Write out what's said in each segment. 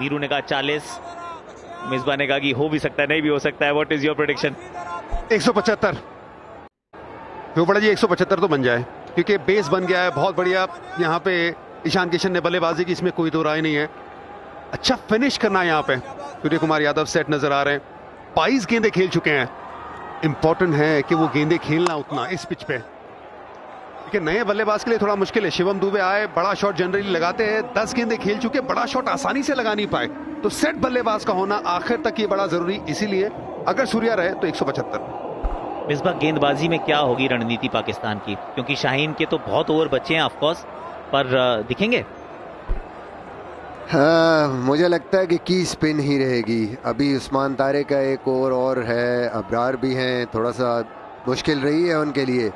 वीरू ने कहा 40, मिसबा ने कहा कि हो भी सकता है, नहीं भी हो सकता है। What is your prediction? 175। बड़ा जी 175 तो बन जाए, क्योंकि बेस बन गया है बहुत बढ़िया। यहाँ पे ईशान किशन ने बल्लेबाजी की, इसमें कोई दो राय नहीं है। अच्छा फिनिश करना है यहाँ पे। सूर्य कुमार यादव सेट नजर आ रहे हैं, 22 गेंदे खेल चुके हैं। इंपॉर्टेंट है कि वो गेंदे खेलना उतना इस पिच पे, क्योंकि नए बल्लेबाज के लिए थोड़ा मुश्किल है। शिवम दुबे आए, बड़ा शॉट जनरली लगाते हैं, 10 गेंदे खेल चुके, बड़ा शॉट आसानी से लगा नहीं पाए। तो सेट बल्लेबाज का होना आखिर तक ये बड़ा जरूरी, इसीलिए अगर सूर्या रहे तो 175। मिसबा गेंदबाजी में क्या होगी रणनीति पाकिस्तान की? क्योंकि शाहीन के तो बहुत ओवर बचे हैं ऑफकोर्स, पर दिखेंगे। हाँ, मुझे लगता है कि की स्पिन ही रहेगी। अभी उस्मान तारे का एक ओवर और है, अबरार भी हैं, थोड़ा सा मुश्किल रही है उनके लिए,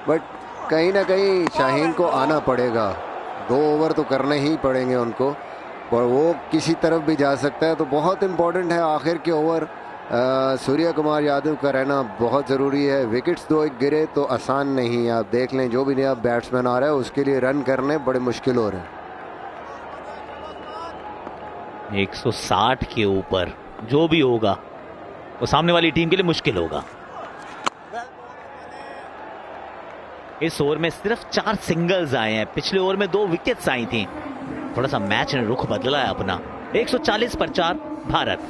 बट कहीं ना कहीं शाहीन को आना पड़ेगा। 2 ओवर तो करने ही पड़ेंगे उनको, और वो किसी तरफ भी जा सकता है। तो बहुत इंपॉर्टेंट है आखिर के ओवर। सूर्य कुमार यादव का रहना बहुत ज़रूरी है। विकेट्स 2 एक गिरे तो आसान नहीं है। आप देख लें, जो भी नया बैट्समैन आ रहा है उसके लिए रन करने बड़े मुश्किल हो रहे हैं। 160 के ऊपर जो भी होगा वो सामने वाली टीम के लिए मुश्किल होगा। इस ओवर में सिर्फ 4 सिंगल्स आए हैं, पिछले ओवर में 2 विकेट्स आई थी। थोड़ा सा मैच ने रुख बदला है अपना। 140 पर 4 भारत।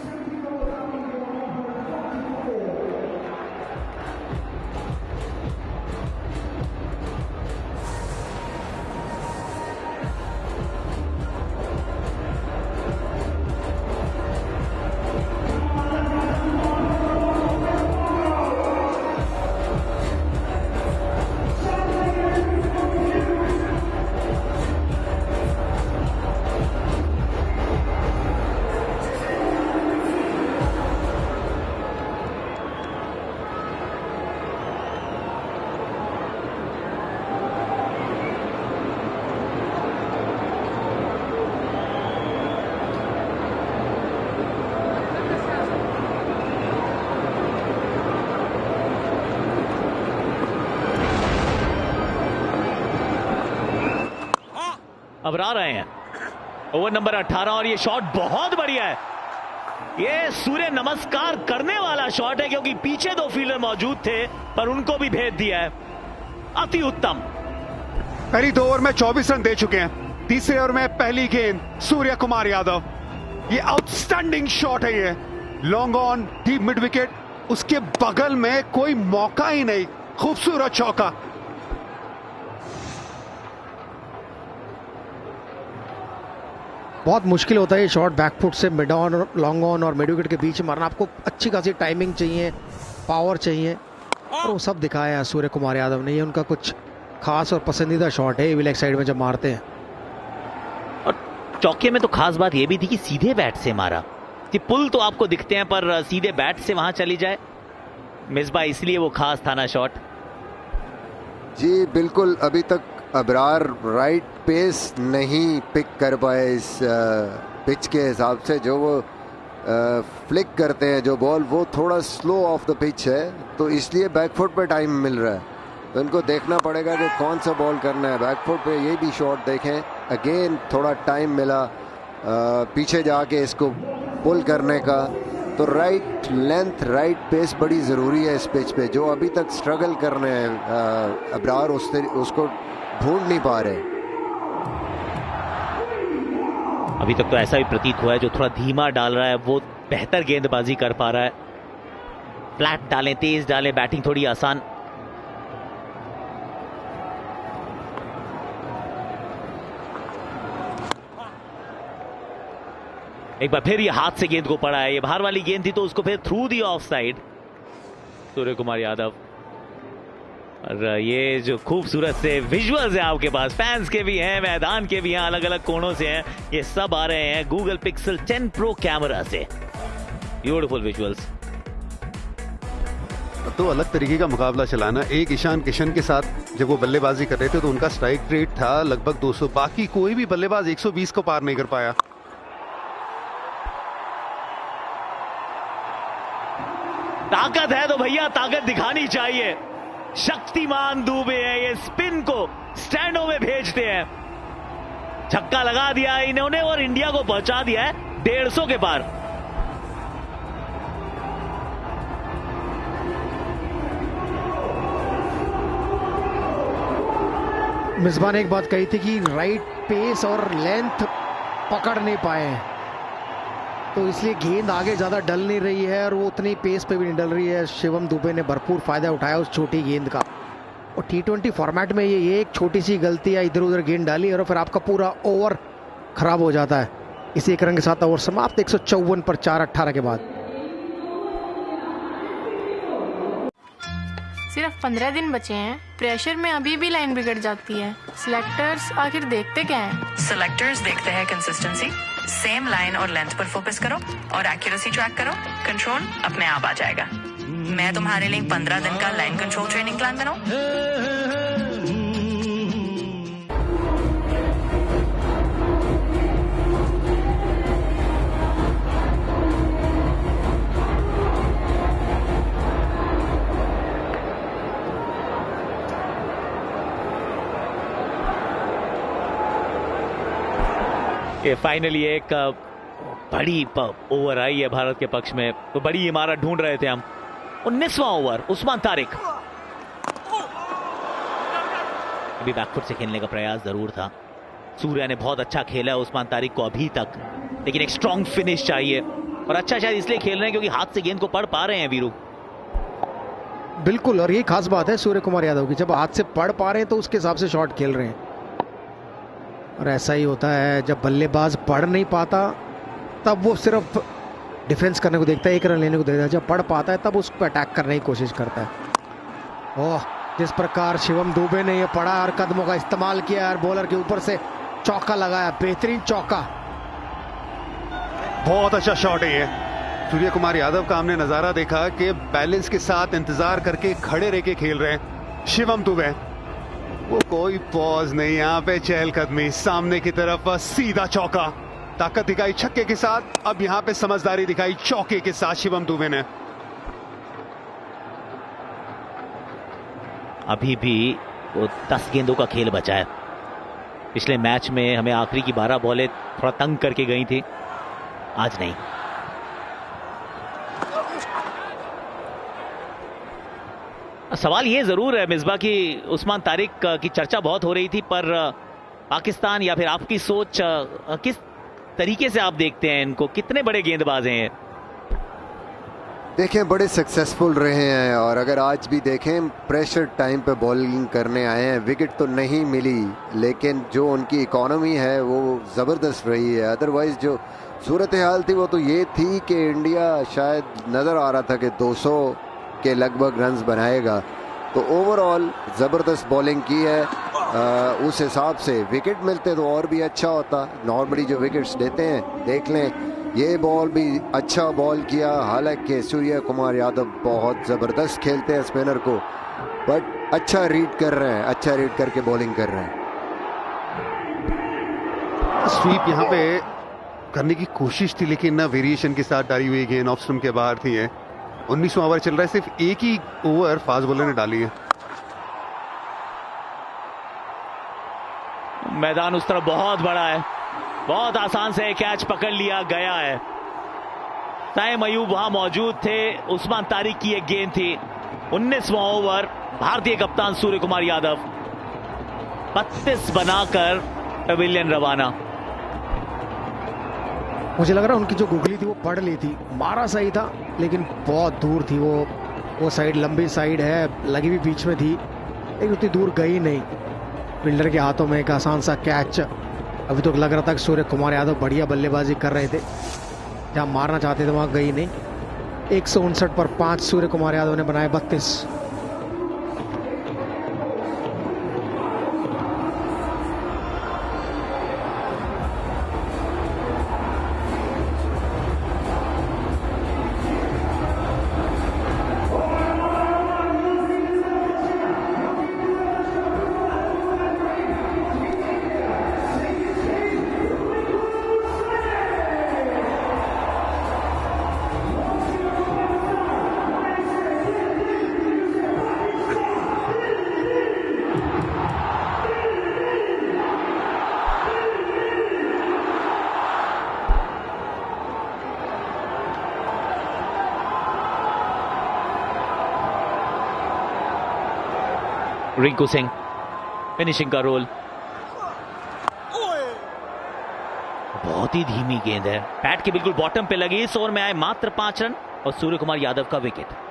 अब आ रहे हैं ओवर नंबर 18 और ये शॉट बहुत बढ़िया है। ये सूर्य नमस्कार करने वाला शॉट है, क्योंकि पीछे 2 फील्डर मौजूद थे पर उनको भी भेज दिया है। अति उत्तम। पहली 2 ओवर में 24 रन दे चुके हैं। तीसरे ओवर में पहली गेंद सूर्य कुमार यादव, ये आउटस्टैंडिंग शॉट है। ये long on, deep mid wicket, उसके बगल में कोई मौका ही नहीं। खूबसूरत चौका। बहुत मुश्किल होता है ये शॉट बैकफुट से मिड ऑन, लॉन्ग ऑन और मिड विकेट के बीच मारना। आपको अच्छी खासी टाइमिंग चाहिए, पावर चाहिए, और वो सब दिखाया है सूर्य कुमार यादव ने। ये उनका कुछ खास और पसंदीदा शॉट है, लेग साइड में जब मारते हैं। और चौके में तो खास बात ये भी थी कि सीधे बैट से मारा। कि पुल तो आपको दिखते हैं, पर सीधे बैट से वहां चली जाए मिसबा, इसलिए वो खास था ना शॉट। जी बिल्कुल, अभी तक अबरार राइट पेस नहीं पिक कर पाए इस पिच के हिसाब से। जो वो फ्लिक करते हैं जो बॉल, वो थोड़ा स्लो ऑफ द पिच है, तो इसलिए बैकफुट पे टाइम मिल रहा है। तो इनको देखना पड़ेगा कि कौन सा बॉल करना है बैकफुट पे। ये भी शॉट देखें, अगेन थोड़ा टाइम मिला पीछे जाके इसको पुल करने का। तो राइट लेंथ, राइट पेस बड़ी ज़रूरी है इस पिच पे। जो अभी तक स्ट्रगल कर रहे हैं अबरार, उसको ढूंढ नहीं पा रहे। अभी तक तो ऐसा भी प्रतीत हुआ है जो थोड़ा धीमा डाल रहा है वो बेहतर गेंदबाजी कर पा रहा है। फ्लैट डालें, तेज डालें, बैटिंग थोड़ी आसान। एक बार फिर ये हाथ से गेंद को पड़ा है। ये बाहर वाली गेंद थी तो उसको फिर through the of side Surya Kumar Yadav. और ये जो खूबसूरत से विजुअल्स हैं आपके पास, फैंस के भी हैं, मैदान के भी हैं, अलग अलग कोनों से हैं, ये सब आ रहे हैं गूगल पिक्सल 10 प्रो कैमरा से। Beautiful visuals. तो अलग तरीके का मुकाबला चलाना। एक ईशान किशन के साथ जब वो बल्लेबाजी कर रहे थे तो उनका स्ट्राइक रेट था लगभग 200, बाकी कोई भी बल्लेबाज 120 को पार नहीं कर पाया। ताकत है तो भैया ताकत दिखानी चाहिए। शक्तिमान दुबे हैं, ये स्पिन को स्टैंडों में भेजते हैं। छक्का लगा दिया इन्होंने और इंडिया को पहुंचा दिया है 150 के पार। मिसबा ने एक बात कही थी कि राइट पेस और लेंथ पकड़ नहीं पाए हैं, तो इसलिए गेंद आगे ज़्यादा डल नहीं रही है और वो उतनी पेस पे भी नहीं डल रही है। शिवम दुबे ने भरपूर फायदा उठाया उस छोटी गेंद का, और T20 फॉर्मेट में ये एक छोटी सी गलती या इधर उधर गेंद डाली और फिर आपका पूरा ओवर खराब हो जाता है। इसी एक रन के साथ ओवर समाप्त 154 पर 4/18 के बाद। सिर्फ 15 दिन बचे हैं, प्रेशर में अभी भी लाइन बिगड़ जाती है। सिलेक्टर्स आखिर देखते क्या हैं? सिलेक्टर्स देखते हैं कंसिस्टेंसी, सेम लाइन और लेंथ पर फोकस करो और एक्यूरेसी ट्रैक करो, कंट्रोल अपने आप आ जाएगा। मैं तुम्हारे लिए 15 दिन का लाइन कंट्रोल ट्रेनिंग प्लान बनाऊं? फाइनली एक बड़ी ओवर आई है भारत के पक्ष में, तो बड़ी इमारत ढूंढ रहे थे हम। 19वां ओवर, उस्मान तारिक। अभी बैकफुट से खेलने का प्रयास जरूर था। सूर्या ने बहुत अच्छा खेला है उस्मान तारिक को अभी तक, लेकिन एक स्ट्रॉन्ग फिनिश चाहिए। और अच्छा शायद इसलिए खेल रहे हैं क्योंकि हाथ से गेंद को पढ़ पा रहे हैं वीरू। बिल्कुल, और यही खास बात है सूर्य कुमार यादव की, जब हाथ से पढ़ पा रहे हैं तो उसके हिसाब से शॉट खेल रहे हैं। और ऐसा ही होता है, जब बल्लेबाज पढ़ नहीं पाता तब वो सिर्फ डिफेंस करने को देखता है, एक रन लेने को देखता है। जब पढ़ पाता है तब उस पर अटैक करने की कोशिश करता है। ओह, जिस प्रकार शिवम दुबे ने ये पढ़ा और कदमों का इस्तेमाल किया और बॉलर के ऊपर से चौका लगाया, बेहतरीन चौका। बहुत अच्छा शॉट है ये। सूर्य कुमार यादव का हमने नजारा देखा कि बैलेंस के साथ इंतजार करके खड़े रह के खेल रहे हैं शिवम दुबे। वो कोई पॉज नहीं, यहाँ पे चहलकदमी, सामने की तरफ सीधा चौका, ताकत दिखाई छक्के के साथ। अब यहाँ पे समझदारी दिखाई चौके के साथ शिवम दुबे ने। अभी भी वो 10 गेंदों का खेल बचा है। पिछले मैच में हमें आखिरी की 12 बॉलें थोड़ा तंग करके गई थी, आज नहीं। सवाल ये जरूर है मिसबा की, उस्मान तारिक की चर्चा बहुत हो रही थी, पर पाकिस्तान या फिर आपकी सोच किस तरीके से आप देखते हैं इनको? कितने बड़े गेंदबाज हैं? देखें, बड़े सक्सेसफुल रहे हैं और अगर आज भी देखें प्रेशर टाइम पे बॉलिंग करने आए हैं। विकेट तो नहीं मिली, लेकिन जो उनकी इकोनॉमी है वो ज़बरदस्त रही है। अदरवाइज जो सूरत हाल थी वो तो ये थी कि इंडिया शायद नज़र आ रहा था कि 200 के लगभग रन्स बनाएगा। तो ओवरऑल ज़बरदस्त बॉलिंग की है। उस हिसाब से विकेट मिलते तो और भी अच्छा होता। नॉर्मली जो विकेट्स देते हैं, देख लें, ये बॉल भी अच्छा बॉल किया। हालांकि सूर्य कुमार यादव बहुत ज़बरदस्त खेलते हैं स्पिनर को, बट अच्छा रीड कर रहे हैं, अच्छा रीड करके बॉलिंग कर रहे हैं। स्वीप यहाँ पे करने की कोशिश थी, लेकिन ना वेरिएशन के साथ डाली हुई गेंद ऑफ स्टंप के बाहर थी। 19वां ओवर चल रहा है, सिर्फ एक ही ओवर फास्ट बॉलर ने डाली है। मैदान उस तरफ बहुत बड़ा है, बहुत आसान से कैच पकड़ लिया गया है। ताइम अयूब वहां मौजूद थे, उस्मान तारिक की एक गेंद थी। 19वां ओवर, भारतीय कप्तान सूर्य कुमार यादव 32 बनाकर पवेलियन रवाना। मुझे लग रहा है उनकी जो गुगली थी वो पढ़ ली थी, मारा सही था लेकिन बहुत दूर थी। वो साइड लंबी साइड है, लगी भी बीच में थी, लेकिन उतनी दूर गई नहीं। फील्डर के हाथों में एक आसान सा कैच। अभी तो लग रहा था कि सूर्य कुमार यादव बढ़िया बल्लेबाजी कर रहे थे, जहाँ मारना चाहते थे वहाँ गई नहीं। 159 पर 5 सूर्य कुमार यादव ने बनाए 32। रिंकू सिंह फिनिशिंग का रोल। बहुत ही धीमी गेंद है, पैड के बिल्कुल बॉटम पे लगी। इस ओवर में आए मात्र 5 रन और सूर्य कुमार यादव का विकेट।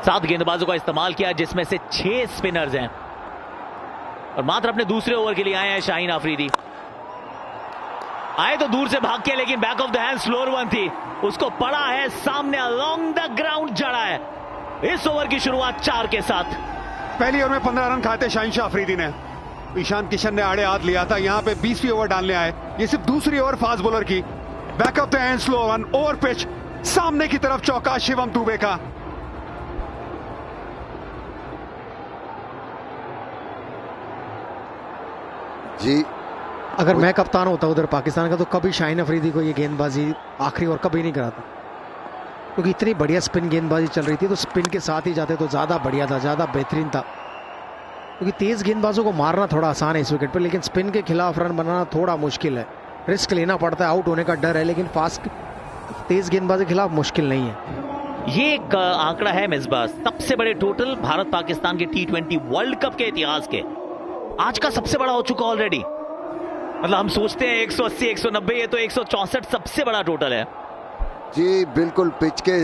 सात गेंदबाजों का इस्तेमाल किया जिसमें से 6 स्पिनर्स हैं और मात्र अपने दूसरे ओवर के लिए आए हैं शाहीन अफरीदी। आए तो दूर से भाग के, लेकिन back of the hand slower one थी, उसको पड़ा है सामने अलोंग द ग्राउंड जड़ा है। इस ओवर की शुरुआत 4 के साथ। पहली ओवर में 15 रन खाते शाहीन शाह अफरीदी ने। ईशान किशन ने आड़े हाथ लिया था, यहां पे 20वीं ओवर डालने आए। ये सिर्फ दूसरी ओवर फास्ट बॉलर की। Back of the hand slow one, over pitch, सामने की तरफ चौका शिवम दुबे का। जी अगर मैं कप्तान होता उधर पाकिस्तान का तो कभी शाहीन अफरीदी को ये गेंदबाजी आखिरी ओवर कभी नहीं कराता, क्योंकि इतनी बढ़िया स्पिन गेंदबाजी चल रही थी तो स्पिन के साथ ही जाते तो ज़्यादा बढ़िया था, ज़्यादा बेहतरीन था। क्योंकि तेज़ गेंदबाजों को मारना थोड़ा आसान है इस विकेट पर, लेकिन स्पिन के खिलाफ रन बनाना थोड़ा मुश्किल है। रिस्क लेना पड़ता है, आउट होने का डर है, लेकिन फास्ट तेज़ गेंदबाजी के खिलाफ मुश्किल नहीं है। ये एक आंकड़ा है मिसबा, सबसे बड़े टोटल भारत पाकिस्तान के T20 वर्ल्ड कप के इतिहास के आज का सबसे बड़ा हो चुका ऑलरेडी। मतलब हम सोचते हैं 180 190, ये तो 164 सबसे बड़ा टोटल है। जी बिल्कुल, पिच के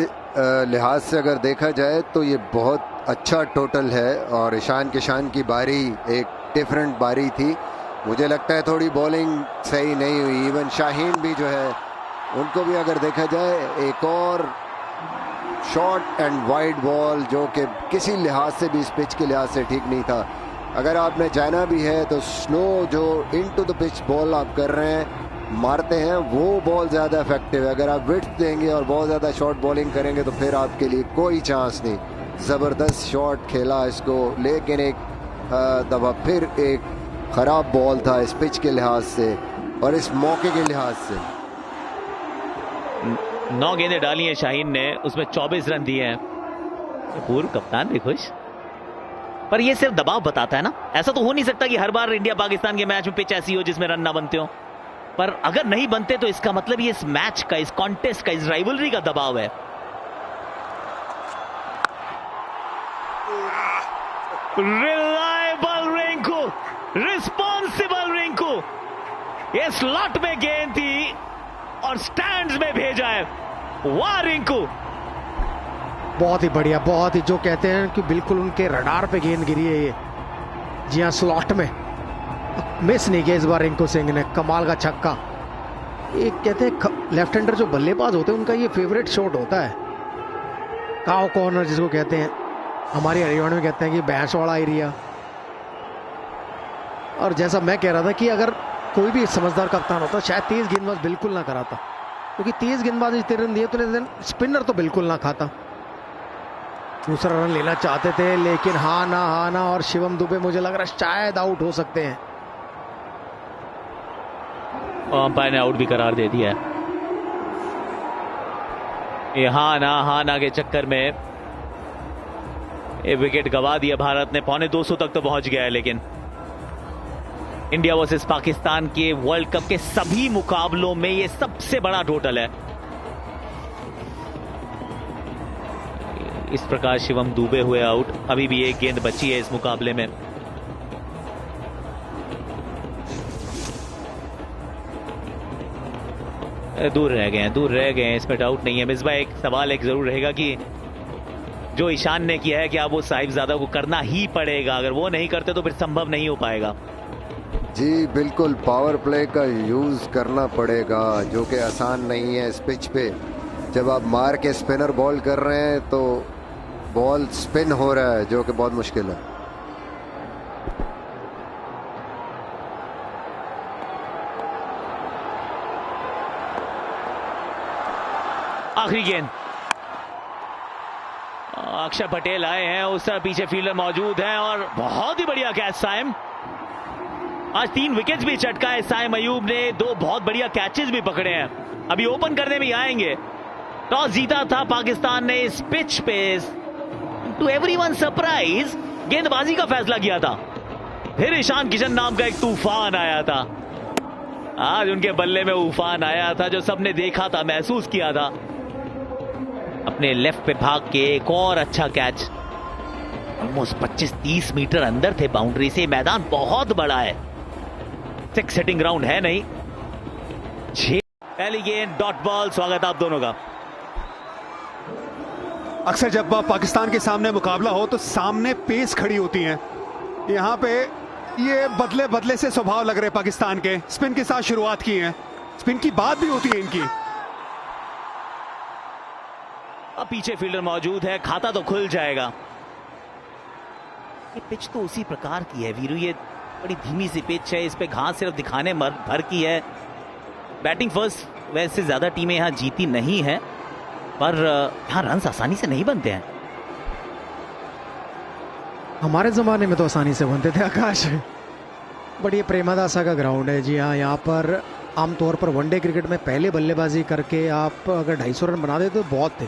लिहाज से अगर देखा जाए तो ये बहुत अच्छा टोटल है। और ईशान किशन की बारी एक डिफरेंट बारी थी, मुझे लगता है थोड़ी बॉलिंग सही नहीं हुई। इवन शाहीन भी जो है उनको भी अगर देखा जाए, एक और शॉर्ट एंड वाइड बॉल जो कि किसी लिहाज से भी इस पिच के लिहाज से ठीक नहीं था। अगर आपने जाना भी है तो स्लो जो इनटू द पिच बॉल आप कर रहे हैं, मारते हैं, वो बॉल ज़्यादा इफेक्टिव है। अगर आप विड्थ देंगे और बहुत ज़्यादा शॉर्ट बॉलिंग करेंगे तो फिर आपके लिए कोई चांस नहीं। ज़बरदस्त शॉट खेला इसको, लेकिन एक दफ़ा फिर एक ख़राब बॉल था इस पिच के लिहाज से और इस मौके के लिहाज से। 9 गेंदें डाली हैं शाहीन ने, उसमें 24 रन दिए हैं। पूर्व कप्तान भी खुश, पर ये सिर्फ दबाव बताता है ना। ऐसा तो हो नहीं सकता कि हर बार इंडिया पाकिस्तान के मैच में पिच ऐसी हो जिसमें रन ना बनते हो, पर अगर नहीं बनते तो इसका मतलब ये इस मैच का, इस कॉन्टेस्ट का, इस राइवलरी का दबाव है। रिलायबल रिंकू, रिस्पॉन्सिबल रिंकू, ये स्लॉट में गेंद थी और स्टैंड्स में भेजा है। वाह रिंकू, बहुत ही बढ़िया, बहुत ही, जो कहते हैं कि बिल्कुल उनके रडार पे गेंद गिरी है ये। जी हाँ, स्लॉट में मिस नहीं किया इस बार रिंकू सिंह ने। कमाल का छक्का। एक कहते हैं लेफ्ट हैंडर जो बल्लेबाज होते हैं उनका ये फेवरेट शॉट होता है, काव कॉर्नर जिसको कहते हैं, हमारी हरियाणा में कहते हैं कि भैंसवाड़ा एरिया। और जैसा मैं कह रहा था कि अगर कोई भी समझदार कप्तान होता शायद तेज गेंदबाज बिल्कुल ना कराता, क्योंकि तेज गेंदबाज इतने रन दिए तो स्पिनर तो बिल्कुल ना खाता। दूसरा रन लेना चाहते थे लेकिन हाँ ना और शिवम दुबे मुझे लग रहा है शायद आउट हो सकते हैं। अंपायर ने आउट भी करार दे दिया है। ये हाँ ना के चक्कर में ये विकेट गवा दिया भारत ने। 250 तक तो पहुंच गया है, लेकिन इंडिया वर्सेस पाकिस्तान के वर्ल्ड कप के सभी मुकाबलों में ये सबसे बड़ा टोटल है। इस प्रकार शिवम दुबे हुए आउट। अभी भी एक गेंद बची है इस मुकाबले में। दूर रह गए हैं, इसमें डाउट नहीं है। मिसबा, एक सवाल एक जरूर रहेगा कि जो ईशान ने किया है कि आप वो साहिबजादा को करना ही पड़ेगा, अगर वो नहीं करते तो फिर संभव नहीं हो पाएगा। जी बिल्कुल, पावर प्ले का यूज़ करना पड़ेगा, जो कि आसान नहीं है इस पिच पे। जब आप मार के स्पिनर बॉल कर रहे हैं तो बॉल स्पिन हो रहा है, जो कि बहुत मुश्किल है। आखिरी गेंद, अक्षर पटेल आए हैं, उस तरह पीछे फील्डर मौजूद हैं और बहुत ही बढ़िया कैच साइम। आज 3 विकेट्स भी चटका है साइम अयूब ने, 2 बहुत बढ़िया कैचेस भी पकड़े हैं। अभी ओपन करने भी आएंगे। टॉस जीता था पाकिस्तान ने इस पिच पे, टू एवरीवन सरप्राइज गेंदबाजी का फैसला किया था। फिर ईशान किशन नाम का एक तूफान आया था। आज उनके बल्ले में उफान आया था जो सबने देखा था, महसूस किया था। अपने लेफ्ट पे भाग के एक और अच्छा कैच, ऑलमोस्ट 25-30 मीटर अंदर थे बाउंड्री से। मैदान बहुत बड़ा है, 6 सेटिंग ग्राउंड है नहीं। 6 पहली गेंद डॉट बॉल। स्वागत आप दोनों का। अक्सर जब पाकिस्तान के सामने मुकाबला हो तो सामने पेस खड़ी होती हैं। यहाँ पे ये बदले बदले से स्वभाव लग रहे पाकिस्तान के। स्पिन के साथ शुरुआत की है, स्पिन की बात भी होती है इनकी। अब पीछे फील्डर मौजूद है, खाता तो खुल जाएगा। ये पिच तो उसी प्रकार की है वीरू, ये बड़ी धीमी सी पिच है, इस पे घास सिर्फ दिखाने भर की है। बैटिंग फर्स्ट वैसे ज्यादा टीमें यहां जीती नहीं है, पर यहां रन आसानी से नहीं बनते हैं। हमारे ज़माने में तो आसानी से बनते थे आकाश। बट ये प्रेमादासा का ग्राउंड है। जी हाँ, यहाँ पर आमतौर पर वनडे क्रिकेट में पहले बल्लेबाजी करके आप अगर 250 रन बना देते तो बहुत थे,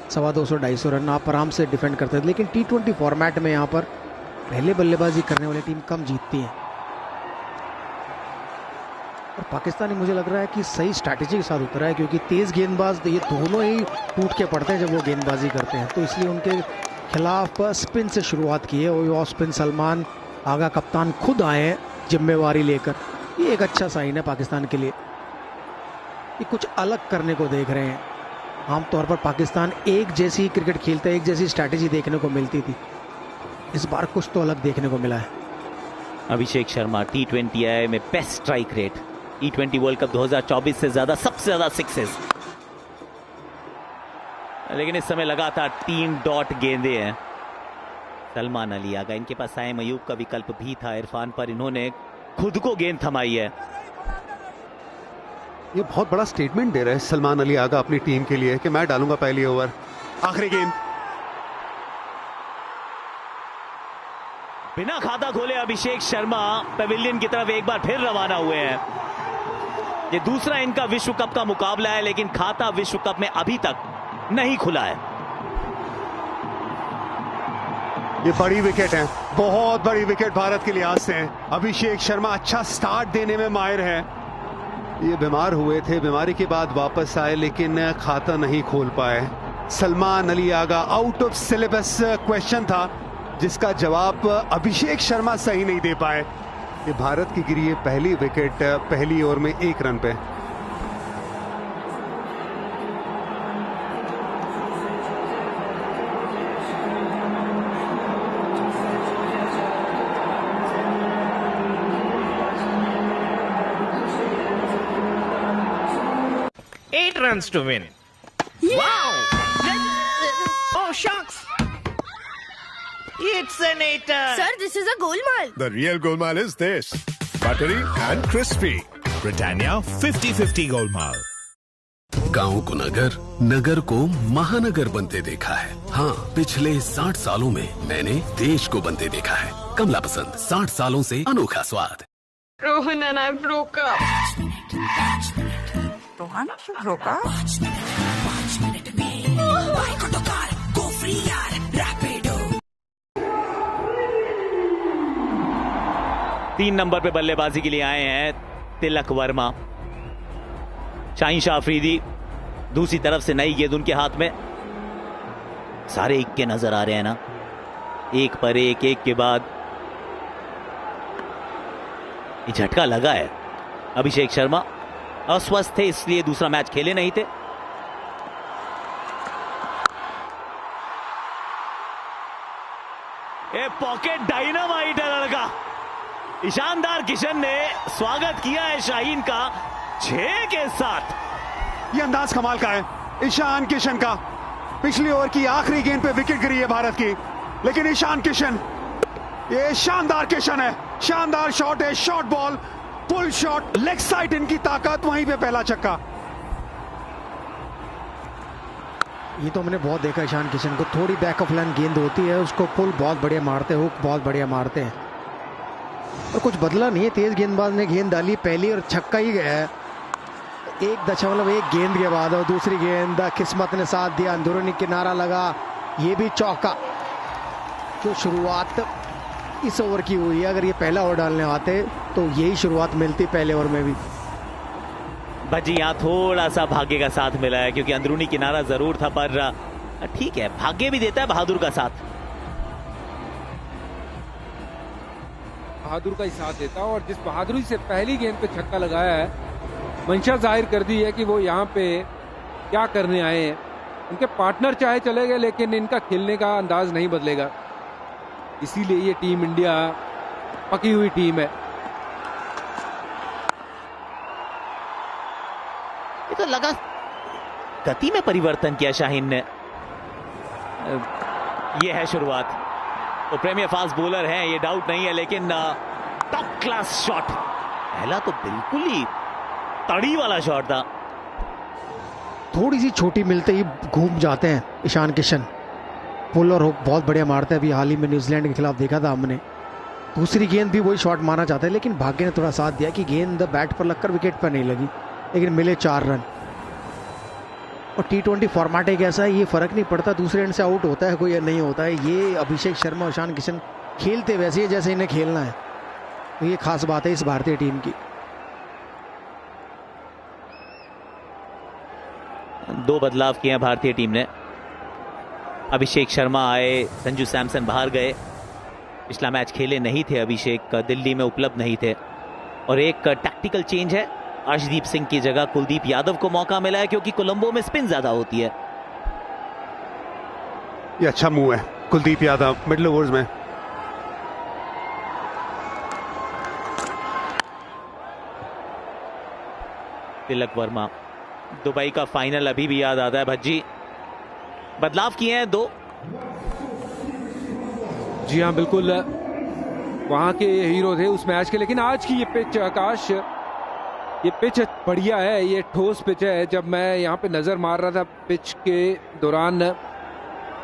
250-250 रन आप आराम से डिफेंड करते थे। लेकिन T20 फॉर्मेट में यहाँ पर पहले बल्लेबाजी करने वाली टीम कम जीतती है। और पाकिस्तानी मुझे लग रहा है कि सही स्ट्रैटेजी के साथ उतरा है, क्योंकि तेज़ गेंदबाज ये दोनों ही टूट के पड़ते हैं जब वो गेंदबाजी करते हैं, तो इसलिए उनके खिलाफ स्पिन से शुरुआत की है। और ऑफ स्पिन सलमान आगा कप्तान खुद आए हैं जिम्मेवारी लेकर। ये एक अच्छा साइन है पाकिस्तान के लिए, ये कुछ अलग करने को देख रहे हैं। आमतौर पर पाकिस्तान एक जैसी क्रिकेट खेलता है, एक जैसी स्ट्रैटेजी देखने को मिलती थी, इस बार कुछ तो अलग देखने को मिला है। अभिषेक शर्मा T20 आई में best strike rate, T20 world cup 2024 से ज्यादा, सबसे ज्यादा सिक्सेस। लेकिन इस समय लगातार 3 डॉट गेंदे हैं। सलमान अली आगा, इनके पास साइम अयूब का विकल्प भी था इरफान पर, इन्होंने खुद को गेंद थमाई है। ये बहुत बड़ा स्टेटमेंट दे रहे हैं सलमान अली आगा अपनी टीम के लिए कि मैं डालूंगा पहली ओवर। आखिरी गेंद, बिना खाता खोले अभिषेक शर्मा पवेलियन की तरफ एक बार फिर रवाना हुए हैं। ये दूसरा इनका विश्व कप का मुकाबला है, लेकिन खाता विश्व कप में अभी तक नहीं खुला है। ये बड़ी विकेट है, बहुत बड़ी विकेट भारत के लिहाज से। अभिषेक शर्मा अच्छा स्टार्ट देने में माहिर है। ये बीमार हुए थे, बीमारी के बाद वापस आए, लेकिन खाता नहीं खोल पाए। Salman Ali Agha, out of syllabus question था जिसका जवाब अभिषेक शर्मा सही नहीं दे पाए। ये भारत की गिरी है पहली विकेट, पहली ओवर में 1 रन पे। Eight runs to win. Wow! Oh, shucks! It's an eighter. Sir, this is a golmaal. The real golmaal is this. Buttery and crispy. Britannia 50-50 golmaal. गांव को नगर, नगर को महानगर बनते देखा है। हाँ, पिछले 60 सालों में मैंने देश को बनते देखा है। कमला पसंद, 60 सालों से अनोखा स्वाद। Rohan and I broke up. Rohan broke up? 3 number पे बल्लेबाजी के लिए आए हैं तिलक वर्मा। शाहीन शाह अफरीदी दूसरी तरफ से नई गेंद उनके हाथ में। सारे इक्के नजर आ रहे हैं ना, एक पर एक, एक के बाद। ये झटका लगा है। अभिषेक शर्मा अस्वस्थ थे, इसलिए दूसरा मैच खेले नहीं थे। ये पॉकेट डायनामाइट है लड़का। ईशानदार किशन ने स्वागत किया है शाहीन का 6 के साथ। ये अंदाज कमाल का है ईशान किशन का। पिछली ओवर की आखिरी गेंद पे विकेट गिरी है भारत की, लेकिन ईशान किशन, ये शानदार किशन है, शानदार शॉट है, short ball, full shot, leg side इनकी ताकत, वहीं पे पहला छक्का। ये तो हमने बहुत देखा ईशान किशन को, थोड़ी बैक ऑफ लाइन गेंद होती है उसको पुल बहुत बढ़िया मारते हैं, हुक बहुत बढ़िया मारते हैं, और कुछ बदला नहीं है। तेज गेंदबाज ने गेंद डाली पहली और छक्का ही गया है 1.1 गेंद के बाद, और दूसरी गेंद किस्मत ने साथ दिया, अंदरूनी किनारा लगा, ये भी चौका। जो शुरुआत इस ओवर की हुई है, अगर ये पहला ओवर डालने आते तो यही शुरुआत मिलती पहले ओवर में भी। भज्जी यहाँ थोड़ा सा भाग्य का साथ मिला है, क्योंकि अंदरूनी किनारा जरूर था, पर ठीक है, भाग्य भी देता है बहादुर का साथ। बहादुर का ही साथ देता है, और जिस बहादुरी से पहली गेंद पे छक्का लगाया है, मंशा जाहिर कर दी है कि वो यहाँ पे क्या करने आए हैं। उनके पार्टनर चाहे चले गए, लेकिन इनका खेलने का अंदाज नहीं बदलेगा, इसीलिए ये टीम इंडिया पकी हुई टीम है। ये तो लगा गति में परिवर्तन किया शाहीन ने। ये है शुरुआत, तो प्रीमियर फास्ट बॉलर है, ये डाउट नहीं है, लेकिन टॉप क्लास शॉट, पहला तो बिल्कुल ही तड़ी वाला शॉट था। थोड़ी सी छोटी मिलते ही घूम जाते हैं ईशान किशन, पुल और हुक बहुत बढ़िया मारते हैं। अभी हाल ही में न्यूजीलैंड के खिलाफ देखा था हमने, दूसरी गेंद भी वही शॉट मारना चाहते हैं, लेकिन भाग्य ने थोड़ा साथ दिया कि गेंद बैट पर लगकर विकेट पर नहीं लगी, लेकिन मिले 4 रन। और T20 फॉर्मेट एक ऐसा है, ये फर्क नहीं पड़ता दूसरे एंड से आउट होता है कोई या नहीं होता है, ये अभिषेक शर्मा और ईशान किशन खेलते वैसे ही जैसे इन्हें खेलना है, तो ये खास बात है इस भारतीय टीम की। 2 बदलाव किए हैं भारतीय टीम ने। अभिषेक शर्मा आए, संजू सैमसन बाहर गए, पिछला मैच खेले नहीं थे अभिषेक, दिल्ली में उपलब्ध नहीं थे। और एक टैक्टिकल चेंज है, अर्शदीप सिंह की जगह कुलदीप यादव को मौका मिला है, क्योंकि कोलंबो में स्पिन ज्यादा होती है। ये अच्छा मूव है कुलदीप यादव मिडिल ओवर्स में। तिलक वर्मा, दुबई का फाइनल अभी भी याद आता है भज्जी। बदलाव किए हैं 2। जी हाँ, बिल्कुल वहां के हीरो थे उस मैच के, लेकिन आज की ये पिच आकाश, ये पिच बढ़िया है, ये ठोस पिच है। जब मैं यहाँ पे नजर मार रहा था पिच के दौरान,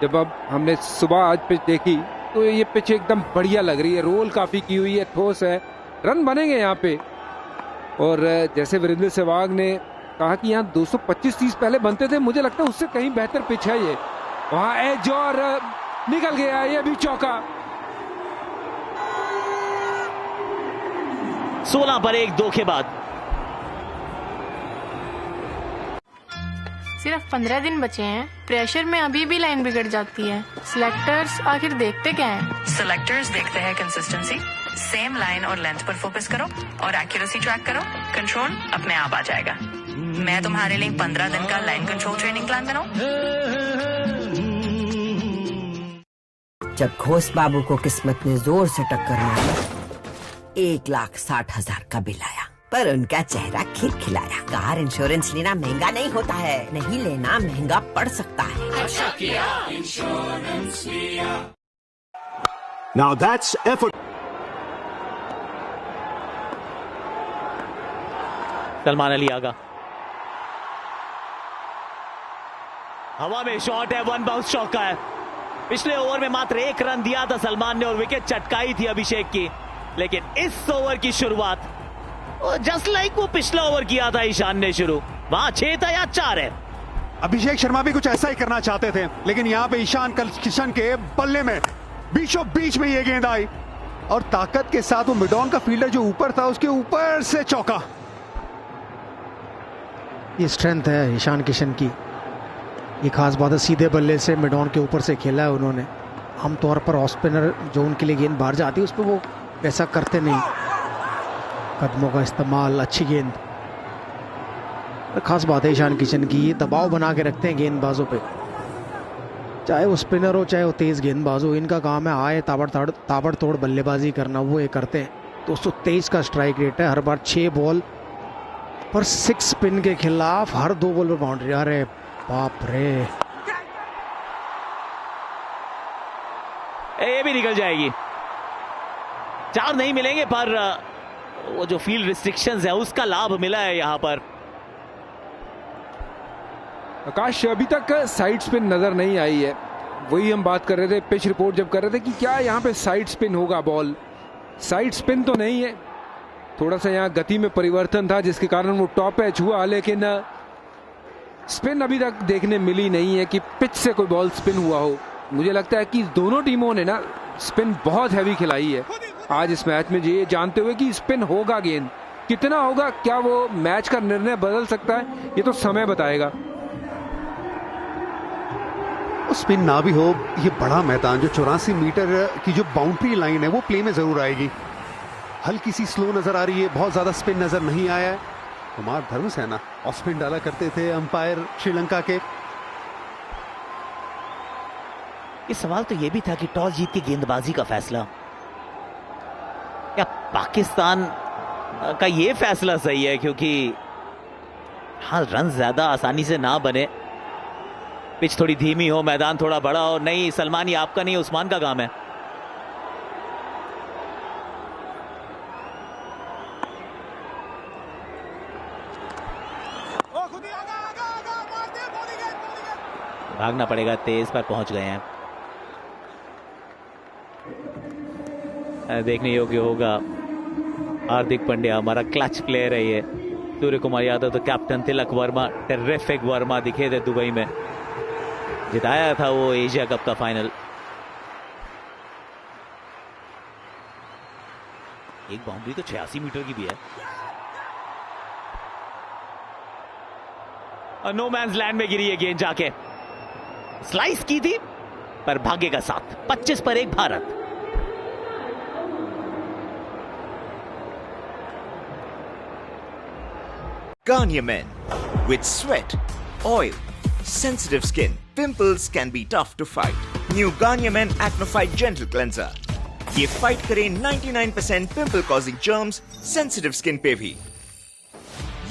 जब अब हमने सुबह आज पिच देखी, तो ये पिच एकदम बढ़िया लग रही है, रोल काफी की हुई है, ठोस है, रन बनेंगे यहाँ पे। और जैसे वीरेंद्र सहवाग ने कहा कि यहाँ 225-30 पहले बनते थे, मुझे लगता है उससे कहीं बेहतर पिच है ये। वहां एज और निकल गया, ये भी चौका। 16 पर 1 2 के बाद। सिर्फ 15 दिन बचे हैं, प्रेशर में अभी भी लाइन बिगड़ जाती है। सिलेक्टर्स आखिर देखते क्या हैं? सिलेक्टर्स देखते हैं कंसिस्टेंसी, सेम लाइन और लेंथ पर फोकस करो और एक्यूरेसी ट्रैक करो, कंट्रोल अपने आप आ जाएगा। मैं तुम्हारे लिए 15 दिन का लाइन कंट्रोल ट्रेनिंग प्लान बनाऊं। जब घोष बाबू को किस्मत ने जोर से टक्कर मारी, 1,60,000 का बिल आया, पर उनका चेहरा खिलखिलाया। कार इंश्योरेंस लेना महंगा नहीं होता है, नहीं लेना महंगा पड़ सकता है। अच्छा किया इंश्योरेंस लिया। Now that's effort. Salman Ali Agha, हवा में शॉट है, 1 बाउंस चौका है। पिछले ओवर में मात्र 1 रन दिया था सलमान ने और विकेट चटकाई थी अभिषेक की, लेकिन इस ओवर की शुरुआत जस्ट लाइक वो पिछला ओवर किया था ईशान ने शुरू, वहां 6 था या 4 है। अभिषेक शर्मा भी कुछ ऐसा ही करना चाहते थे, लेकिन यहाँ पे ईशान किशन के बल्ले में बीचों बीच में ये गेंद आई और ताकत के साथ वो मिड ऑन का फील्डर जो ऊपर था उसके ऊपर से चौका। ये स्ट्रेंथ है ईशान किशन की, ये खास बात है, सीधे बल्ले से मिड ऑन के ऊपर से खेला है उन्होंने। आमतौर पर ऑफ स्पिनर जो उनके लिए गेंद बाहर जाती है उस पर वो वैसा करते नहीं, कदमों का इस्तेमाल, अच्छी गेंद। खास बात है ईशान किशन की, ये दबाव बना के रखते हैं गेंदबाजों पे, चाहे वो स्पिनर हो चाहे वो तेज गेंदबाज हो, इनका काम है आए ताबड़तोड़ बल्लेबाजी करना, वो ये करते हैं। 223 का स्ट्राइक रेट है, हर बार 6 बॉल पर 6 स्पिन के खिलाफ हर 2 बॉल पर बाउंड्री। अरे बाप रे, ये भी निकल जाएगी। 4 नहीं मिलेंगे, पर वो जो फील्ड रिस्ट्रिक्शंस है उसका लाभ मिला है यहां पर। आकाश, अभी तक साइड स्पिन नजर नहीं आई है। वही हम बात कर रहे थे पिच रिपोर्ट जब कर रहे थे कि क्या यहाँ पे साइड स्पिन होगा बॉल। साइड स्पिन तो नहीं है, थोड़ा सा यहाँ गति में परिवर्तन था जिसके कारण वो टॉप एज हुआ, लेकिन स्पिन अभी तक देखने मिली नहीं है कि पिच से कोई बॉल स्पिन हुआ हो। मुझे लगता है कि दोनों टीमों ने ना स्पिन बहुत हैवी खिलाई है आज इस मैच में, ये जानते हुए कि स्पिन होगा, गेंद कितना होगा, क्या वो मैच का निर्णय बदल सकता है, ये तो समय बताएगा। स्पिन ना भी हो, ये बड़ा मैदान जो 84 मीटर की जो बाउंड्री लाइन है वो प्ले में जरूर आएगी। हल्की सी स्लो नजर आ रही है, बहुत ज्यादा स्पिन नजर नहीं आया है। कुमार धर्मसेना ऑफ स्पिन डाला करते थे अंपायर श्रीलंका के। ये सवाल तो ये भी था कि टॉस जीत के गेंदबाजी का फैसला, क्या पाकिस्तान का ये फैसला सही है? क्योंकि हाँ, रन ज्यादा आसानी से ना बने, पिच थोड़ी धीमी हो, मैदान थोड़ा बड़ा हो। नहीं सलमान, ये आपका नहीं, उस्मान का काम है। भागना पड़ेगा, तेज पर पहुंच गए हैं। देखने योग्य होगा, हार्दिक पांड्या हमारा क्लच प्लेयर है ये। सूर्य कुमार यादव तो कैप्टन, तिलक वर्मा टेरिफिक वर्मा दिखे थे दुबई में, जिताया था वो एशिया कप का फाइनल। एक बाउंड्री तो 86 मीटर की भी है। और नो मैंस लैंड में गिरी है गेंद, जाके स्लाइस की थी पर भाग्य का साथ। 25 पर 1 Bharat. Garnier Men. With sweat, oil, sensitive skin, pimples can be tough to fight. New Garnier Men Acno Fight Gentle Cleanser. ये फाइट करे 99% pimple causing germs sensitive skin पे भी।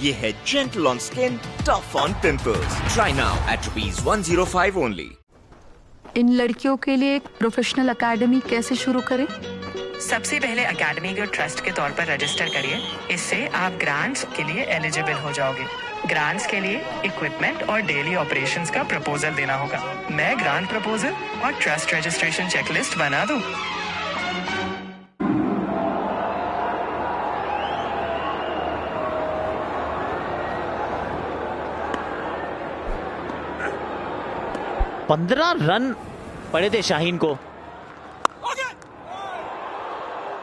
ये है gentle on skin, tough on pimples. Try now at ₹105 only. इन लड़कियों के लिए एक प्रोफेशनल एकेडमी कैसे शुरू करें? सबसे पहले एकेडमी को ट्रस्ट के तौर पर रजिस्टर करिए। इससे आप ग्रांट्स के लिए एलिजिबल हो जाओगे। ग्रांट्स के लिए इक्विपमेंट और डेली ऑपरेशंस का प्रपोजल देना होगा। मैं ग्रांट प्रपोजल और ट्रस्ट रजिस्ट्रेशन चेकलिस्ट बना दूं। पंद्रह रन पड़े थे शाहीन को,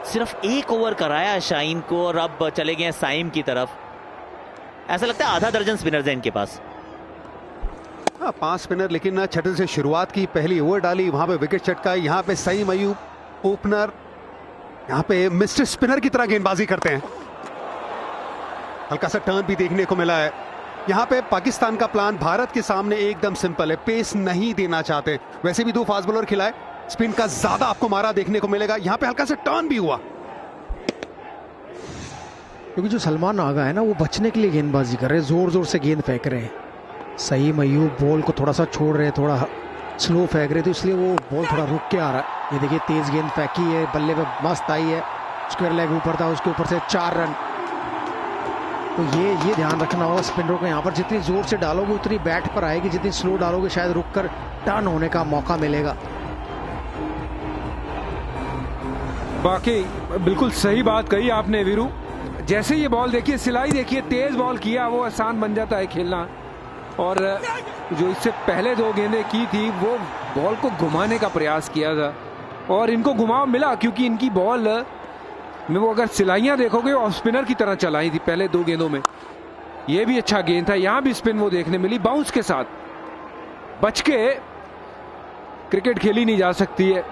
सिर्फ 1 ओवर कराया शाहीन को, और अब चले गए साइम की तरफ। ऐसा लगता है आधा दर्जन स्पिनर्स हैं इनके पास। 5 स्पिनर, लेकिन छठे से शुरुआत की, पहली ओवर डाली, वहां पे विकेट चटका। यहाँ पे सईम अयूब ओपनर, यहाँ पे मिस्टर स्पिनर की तरह गेंदबाजी करते हैं। हल्का सा टर्न भी देखने को मिला है। यहाँ पे पाकिस्तान का प्लान भारत के सामने एकदम सिंपल है, पेस नहीं देना चाहते। वैसे भी 2 फास्ट बॉलर खिलाए, स्पिन का ज्यादा आपको मारा देखने को मिलेगा। यहाँ पे हल्का सा टर्न भी हुआ, क्योंकि जो सलमान आगा है ना, वो बचने के लिए गेंदबाजी कर रहे हैं, जोर जोर से गेंद फेंक रहे हैं। सईम अयूब बॉल को थोड़ा सा छोड़ रहे हैं, थोड़ा स्लो फेंक रहे, तो इसलिए वो बॉल थोड़ा रुक के आ रहा है। ये देखिए, तेज गेंद फेंकी है, बल्ले पे मस्त आई है, स्क्वायर लेग ऊपर था, उसके ऊपर से 4 रन। तो ये ध्यान रखना होगा स्पिनरों को, यहाँ पर जितनी जोर से डालोगे उतनी बैट पर आएगी, जितनी स्लो डालोगे शायद रुक कर टर्न होने का मौका मिलेगा। बाकी बिल्कुल सही बात कही आपने वीरू। जैसे ये बॉल देखिए, सिलाई देखिए, तेज बॉल किया, वो आसान बन जाता है खेलना। और जो इससे पहले 2 गेंदें की थी, वो बॉल को घुमाने का प्रयास किया था और इनको घुमाव मिला, क्योंकि इनकी बॉल में वो अगर सिलाइयां देखोगे ऑफ स्पिनर की तरह चलाई थी पहले 2 गेंदों में। ये भी अच्छा गेंद था, यहां भी स्पिन वो देखने मिली, बाउंस के साथ। बच के क्रिकेट खेली नहीं जा सकती है।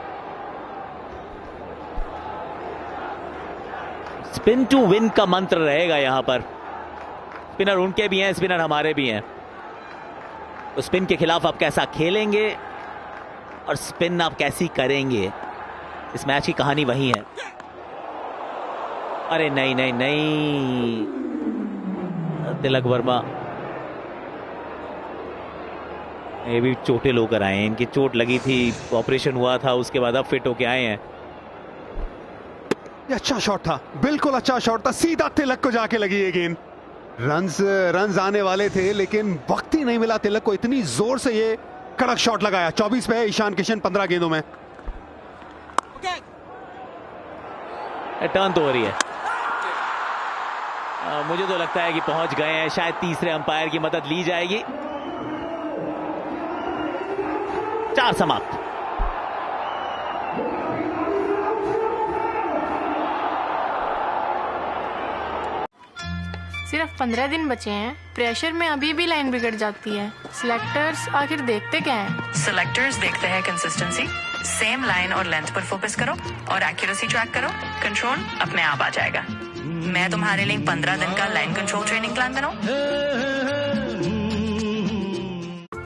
स्पिन टू विन का मंत्र रहेगा यहां पर। स्पिनर उनके भी हैं, स्पिनर हमारे भी हैं। तो स्पिन के खिलाफ आप कैसा खेलेंगे और स्पिन आप कैसी करेंगे, इस मैच की कहानी वही है। अरे नहीं नहीं नहीं, तिलक वर्मा ये भी चोटिल होकर आए हैं, इनकी चोट लगी थी, ऑपरेशन हुआ था, उसके बाद अब फिट होके आए हैं। ये अच्छा शॉट था, बिल्कुल अच्छा शॉट था, सीधा तिलक को जाके लगी ये गेंद। रन्स आने वाले थे लेकिन वक्त ही नहीं मिला तिलक को, इतनी जोर से ये कड़क शॉट लगाया। 24 पे है ईशान किशन 15 गेंदों में। टर्न तो हो रही है, मुझे तो लगता है कि पहुंच गए हैं, शायद तीसरे अंपायर की मदद ली जाएगी। 4 समाप्त। सिर्फ 15 दिन बचे हैं, प्रेशर में अभी भी लाइन बिगड़ जाती है। सिलेक्टर्स आखिर देखते क्या हैं? सिलेक्टर्स देखते हैं कंसिस्टेंसी, सेम लाइन और लेंथ पर फोकस करो और एक्यूरेसी ट्रैक करो, कंट्रोल अपने आप आ जाएगा। मैं तुम्हारे लिए 15 दिन का लाइन कंट्रोल ट्रेनिंग प्लान बनाऊं।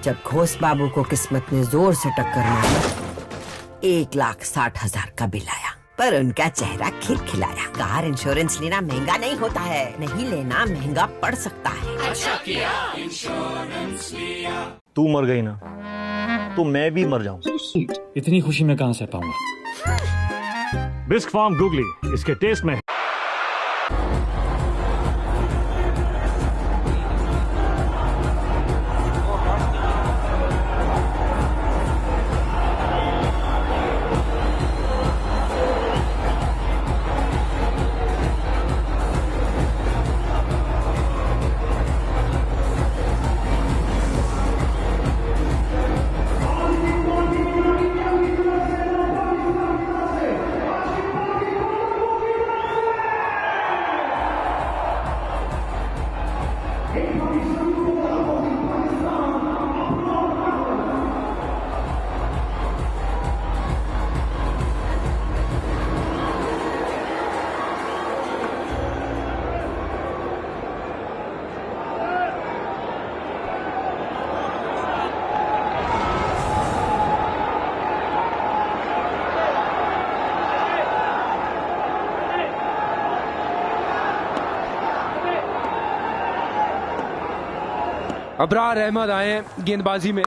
जब घोष बाबू को किस्मत ने जोर से टक्कर मारी, 1,60,000 का बिल आया, पर उनका चेहरा खिलखिलाया। कार इंश्योरेंस लेना महंगा नहीं होता है, नहीं लेना महंगा पड़ सकता है। अच्छा किया इंश्योरेंस लिया। तू मर गई ना तो मैं भी मर जाऊं। इतनी खुशी मैं कहां से पाऊंगा? बिस्क फार्म गूगली, इसके टेस्ट में अबरार अहमद आए गेंदबाजी में,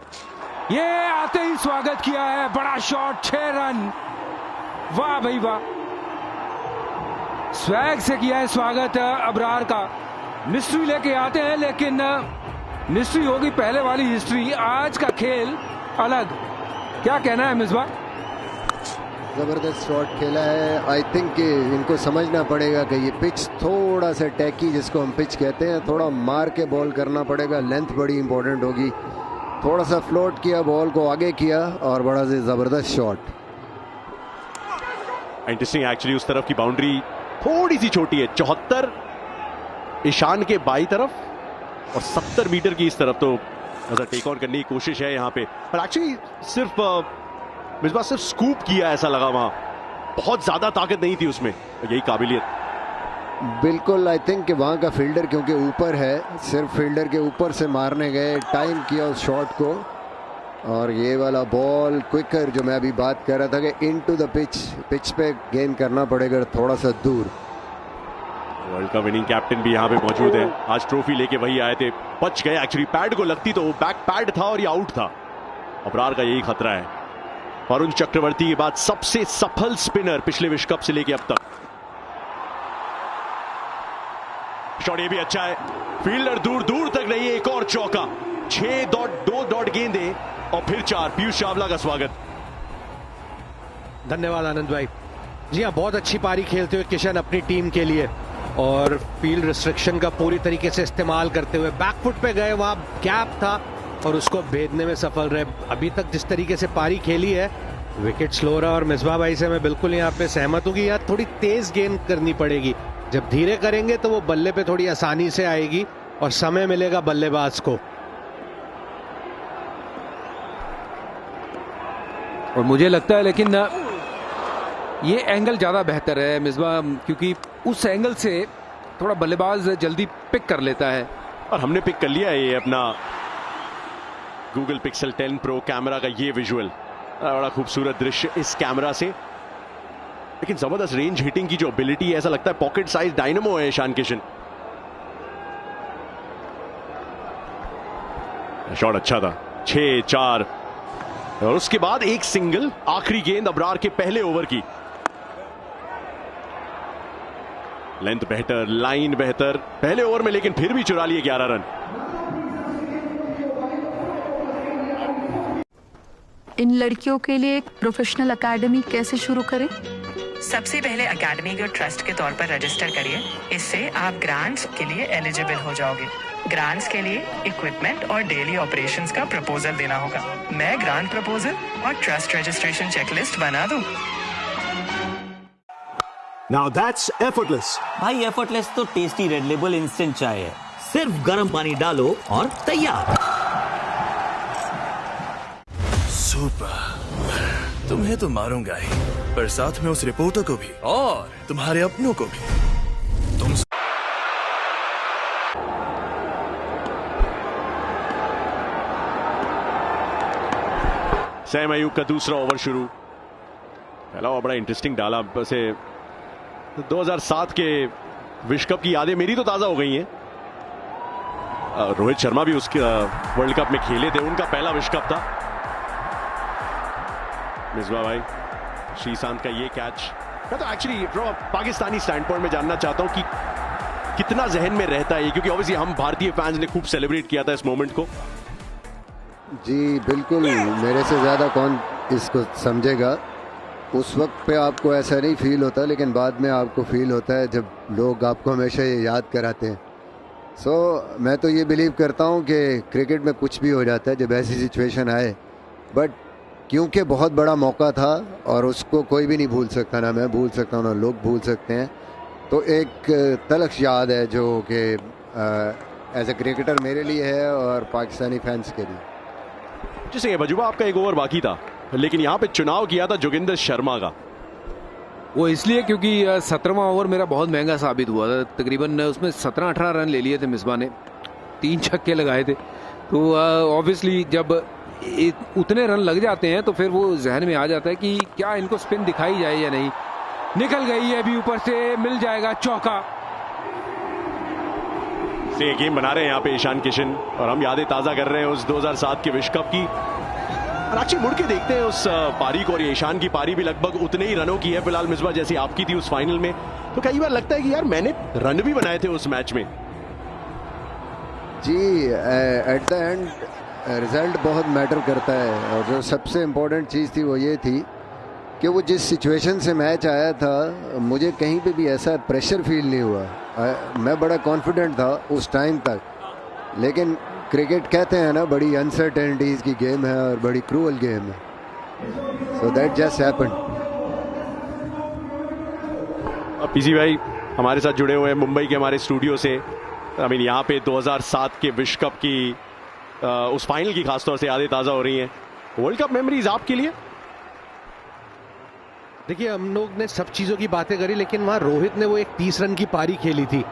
ये आते ही स्वागत किया है, बड़ा शॉट, 6 रन। वाह भाई वाह, स्वैग से किया है स्वागत अबरार का। मिस्ट्री लेके आते हैं लेकिन मिस्ट्री होगी पहले वाली हिस्ट्री, आज का खेल अलग। क्या कहना है मिसबा? जबरदस्त शॉट खेला है। आई थिंक इनको समझना पड़ेगा कि ये पिच थोड़ा सा टैकी, जिसको हम पिच कहते हैं, थोड़ा मार के बॉल करना पड़ेगा। लेंथ बड़ी इंपॉर्टेंट होगी। थोड़ा सा फ्लोट किया, बॉल को आगे किया और बड़ा से जबरदस्त शॉट। इंटरेस्टिंग एक्चुअली, उस तरफ की बाउंड्री थोड़ी सी छोटी है, 74 ईशान के बाई तरफ और 70 मीटर की इस तरफ, तो टेक ऑन करने की कोशिश है यहाँ पे। पर एक्चुअली सिर्फ मिसबा सिर्फ स्कूप किया, ऐसा लगा, वहां बहुत ज्यादा ताकत नहीं थी उसमें, यही काबिलियत। बिल्कुल, आई थिंक कि वहां का फील्डर क्योंकि ऊपर है, सिर्फ फील्डर के ऊपर से मारने गए, टाइम किया उस शॉट को। और ये वाला बॉल क्विकर, जो मैं अभी बात कर रहा था कि इनटू द पिच पे गेंद करना पड़ेगा थोड़ा सा दूर। वर्ल्ड का विनिंग कैप्टन भी यहाँ पे मौजूद है, आज ट्रॉफी लेके वही आए थे, बच गए। एक्चुअली पैड को लगती तो बैक पैड था और ये आउट था। अबरार का यही खतरा है। वरुण चक्रवर्ती के बाद सबसे सफल स्पिनर पिछले विश्व कप से लेके अब तक। शॉट ये भी अच्छा है, फील्डर दूर दूर तक नहीं है, एक और चौका। 6 डॉट गेंदे और फिर 4। पीयूष चावला का स्वागत। धन्यवाद आनंद भाई। जी हाँ, बहुत अच्छी पारी खेलते हुए किशन अपनी टीम के लिए, और फील्ड रिस्ट्रिक्शन का पूरी तरीके से इस्तेमाल करते हुए बैकफुट पे गए, वहां गैप था और उसको भेदने में सफल रहे। अभी तक जिस तरीके से पारी खेली है, विकेट स्लो रहा, और मिसबा भाई से मैं बिल्कुल यहाँ पे सहमत हूँ कि यार थोड़ी तेज गेंद करनी पड़ेगी। जब धीरे करेंगे तो वो बल्ले पे थोड़ी आसानी से आएगी और समय मिलेगा बल्लेबाज को। और मुझे लगता है लेकिन ये एंगल ज्यादा बेहतर है मिसबा, क्योंकि उस एंगल से थोड़ा बल्लेबाज जल्दी पिक कर लेता है। और हमने पिक कर लिया है ये अपना गूगल पिक्सल 10 प्रो कैमरा का ये विजुअल, बड़ा खूबसूरत दृश्य इस कैमरा से। लेकिन जबरदस्त रेंज हिटिंग की जो एबिलिटी है, ऐसा लगता है पॉकेट साइज डायनामो है ईशान किशन। शॉट अच्छा था, 6-4 और उसके बाद एक सिंगल। आखिरी गेंद अबरार के पहले ओवर की। लेंथ बेहतर, लाइन बेहतर पहले ओवर में, लेकिन फिर भी चुरा लिए 11 रन। इन लड़कियों के लिए एक प्रोफेशनल एकेडमी कैसे शुरू करें? सबसे पहले एकेडमी को ट्रस्ट के तौर पर रजिस्टर करिए। इससे आप ग्रांट्स के लिए एलिजिबल हो जाओगे। ग्रांट्स के लिए इक्विपमेंट और डेली ऑपरेशंस का प्रपोजल देना होगा। मैं ग्रांट प्रपोजल और ट्रस्ट रजिस्ट्रेशन चेकलिस्ट बना दूं। Now that's effortless. भाई एफर्टलेस तो टेस्टी रेड लेबल इंस्टेंट चाय है। सिर्फ गर्म पानी डालो और तैयार। सुपर। तुम्हें तो मारूंगा ही, पर साथ में उस रिपोर्टर को भी और तुम्हारे अपनों को भी। तुम सैम अयूब का दूसरा ओवर शुरू। पहला ओवर बड़ा इंटरेस्टिंग डाला। वैसे 2007 के विश्व कप की यादें मेरी तो ताजा हो गई हैं। रोहित शर्मा भी उसके वर्ल्ड कप में खेले थे, उनका पहला विश्व कप था। मिसबा भाई, श्रीशांत का ये कैच, मैं तो actually from Pakistani stand point में जानना चाहता हूं कि कितना जहन में रहता है, क्योंकि ऑब्वियसली हम भारतीय फैंस ने खूब सेलिब्रेट किया था इस मोमेंट को। जी बिल्कुल, मेरे से ज़्यादा कौन इसको समझेगा। उस वक्त पे आपको ऐसा नहीं फील होता, लेकिन बाद में आपको फील होता है जब लोग आपको हमेशा ये याद कराते हैं। मैं तो ये बिलीव करता हूँ कि क्रिकेट में कुछ भी हो जाता है जब ऐसी सिचुएशन आए, बट क्योंकि बहुत बड़ा मौका था और उसको कोई भी नहीं भूल सकता, ना मैं भूल सकता हूँ ना लोग भूल सकते हैं। तो एक तलख याद है जो कि एज ए क्रिकेटर मेरे लिए है और पाकिस्तानी फैंस के लिए। जैसे बजुबा, आपका एक ओवर बाकी था, लेकिन यहाँ पे चुनाव किया था जोगिंदर शर्मा का। वो इसलिए क्योंकि 17वां ओवर मेरा बहुत महंगा साबित हुआ था। तकरीबन उसमें 17-18 रन ले लिए थे मिसबा ने, 3 छक्के लगाए थे। तो ऑब्वियसली जब उतने रन लग जाते हैं तो फिर वो जहन में आ जाता है कि क्या इनको स्पिन दिखाई जाए या नहीं। निकल गई है अभी, ऊपर से मिल जाएगा चौका। से गेम बना रहे हैं यहाँ पे ईशान किशन, और हम यादें ताजा कर रहे हैं उस 2007 के विश्व कप की। और एक्चुअली मुड़ के देखते हैं उस पारी को, और ईशान की पारी भी लगभग उतने ही रनों की है फिलहाल मिसबा जैसी आपकी थी उस फाइनल में। तो कई बार लगता है कि यार मैंने रन भी बनाए थे उस मैच में। जी एट द एंड रिजल्ट बहुत मैटर करता है, और जो सबसे इम्पोर्टेंट चीज़ थी वो ये थी कि वो जिस सिचुएशन से मैच आया था, मुझे कहीं पे भी ऐसा प्रेशर फील नहीं हुआ। मैं बड़ा कॉन्फिडेंट था उस टाइम तक। लेकिन क्रिकेट कहते हैं ना, बड़ी अनसर्टेनिटीज़ की गेम है और बड़ी क्रूअल गेम है। So that just happened. PC भाई हमारे साथ जुड़े हुए हैं मुंबई के हमारे स्टूडियो से। यहाँ पे 2007 के विश्व कप की उस फाइनल की खासतौर से यादें ताज़ा हो रही हैं। वर्ल्ड कप मेमोरीज आपके लिए? देखिए, हम लोग ने सब चीज़ों की बातें करी, लेकिन वहाँ रोहित ने वो एक 30 रन की पारी खेली थी,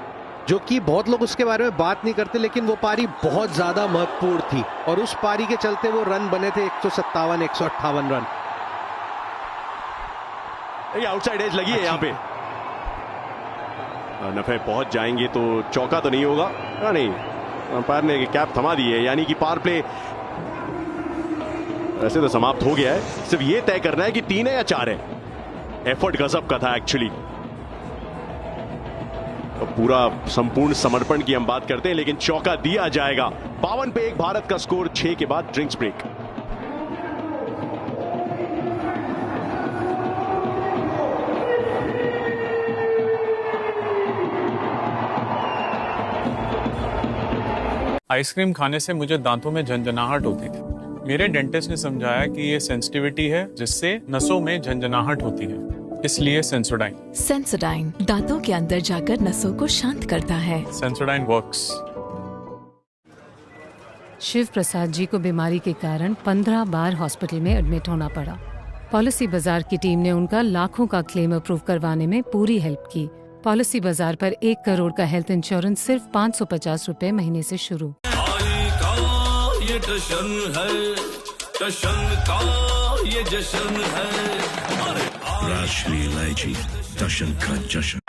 जो कि बहुत लोग उसके बारे में बात नहीं करते, लेकिन वो पारी बहुत ज़्यादा महत्वपूर्ण थी। और उस पारी के चलते वो रन बने थे 157, 158 रन। आउटसाइड एज लगी है यहाँ पे, नफे पहुंच जाएंगे तो चौका तो नहीं होगा। नहीं, अंपायर ने कैप थमा दी है, यानी कि पावर प्ले वैसे तो समाप्त हो गया है। सिर्फ ये तय करना है कि 3 है या 4 है। एफर्ट गजब का था एक्चुअली। तो पूरा संपूर्ण समर्पण की हम बात करते हैं, लेकिन चौका दिया जाएगा। 52 पे 1 भारत का स्कोर, 6 के बाद ड्रिंक्स ब्रेक। आइसक्रीम खाने से मुझे दांतों में झंझनाहट होती थी। मेरे डेंटिस्ट ने समझाया कि ये सेंसिटिविटी है, जिससे नसों में झंझनाहट होती है, इसलिए सेंसोडाइन। सेंसोडाइन दांतों के अंदर जाकर नसों को शांत करता है। Sensodyne works. शिव प्रसाद जी को बीमारी के कारण 15 बार हॉस्पिटल में एडमिट होना पड़ा। पॉलिसी बाजार की टीम ने उनका लाखों का क्लेम अप्रूव करवाने में पूरी हेल्प की। पॉलिसी बाजार पर 1 करोड़ का हेल्थ इंश्योरेंस सिर्फ 550 रुपए महीने से शुरू। ये जश्न है, जश्न का ये जश्न है। राजश्री इलायची जश्न का जश्न।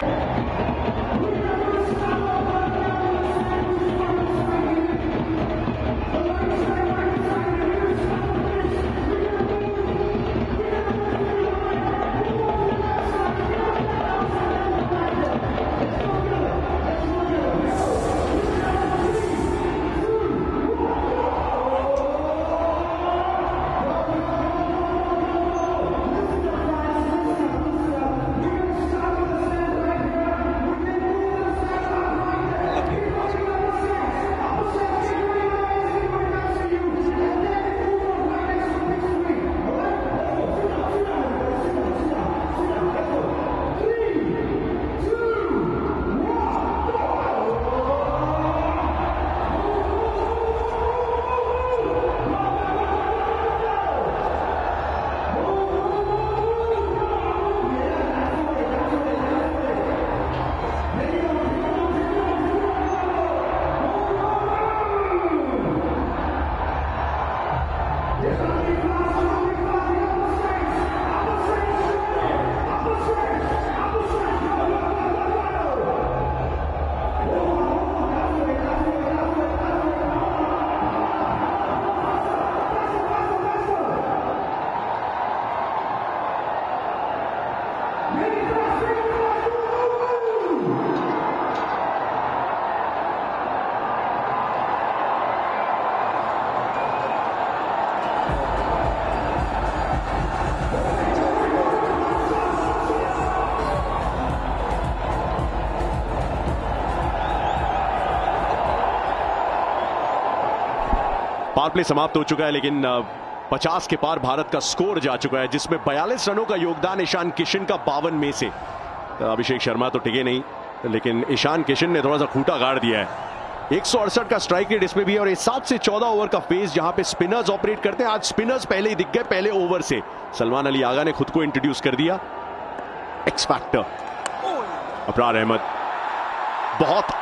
पावर प्ले समाप्त हो चुका है, लेकिन 50 के पार भारत का स्कोर जा चुका है, जिसमें 42 रनों का योगदान ईशान किशन का 52 में से। अभिषेक शर्मा तो टिके नहीं, लेकिन ईशान किशन ने थोड़ा सा खूंटा गाड़ दिया है। 168 का स्ट्राइक रेट इसमें भी है और 7 से 14 ओवर का फेज जहां पे स्पिनर्स ऑपरेट करते हैं। आज स्पिनर्स पहले ही दिख गए पहले ओवर से। सलमान अली आगा ने खुद को इंट्रोड्यूस कर दिया, एक्स फैक्टर। अबरार अहमद बहुत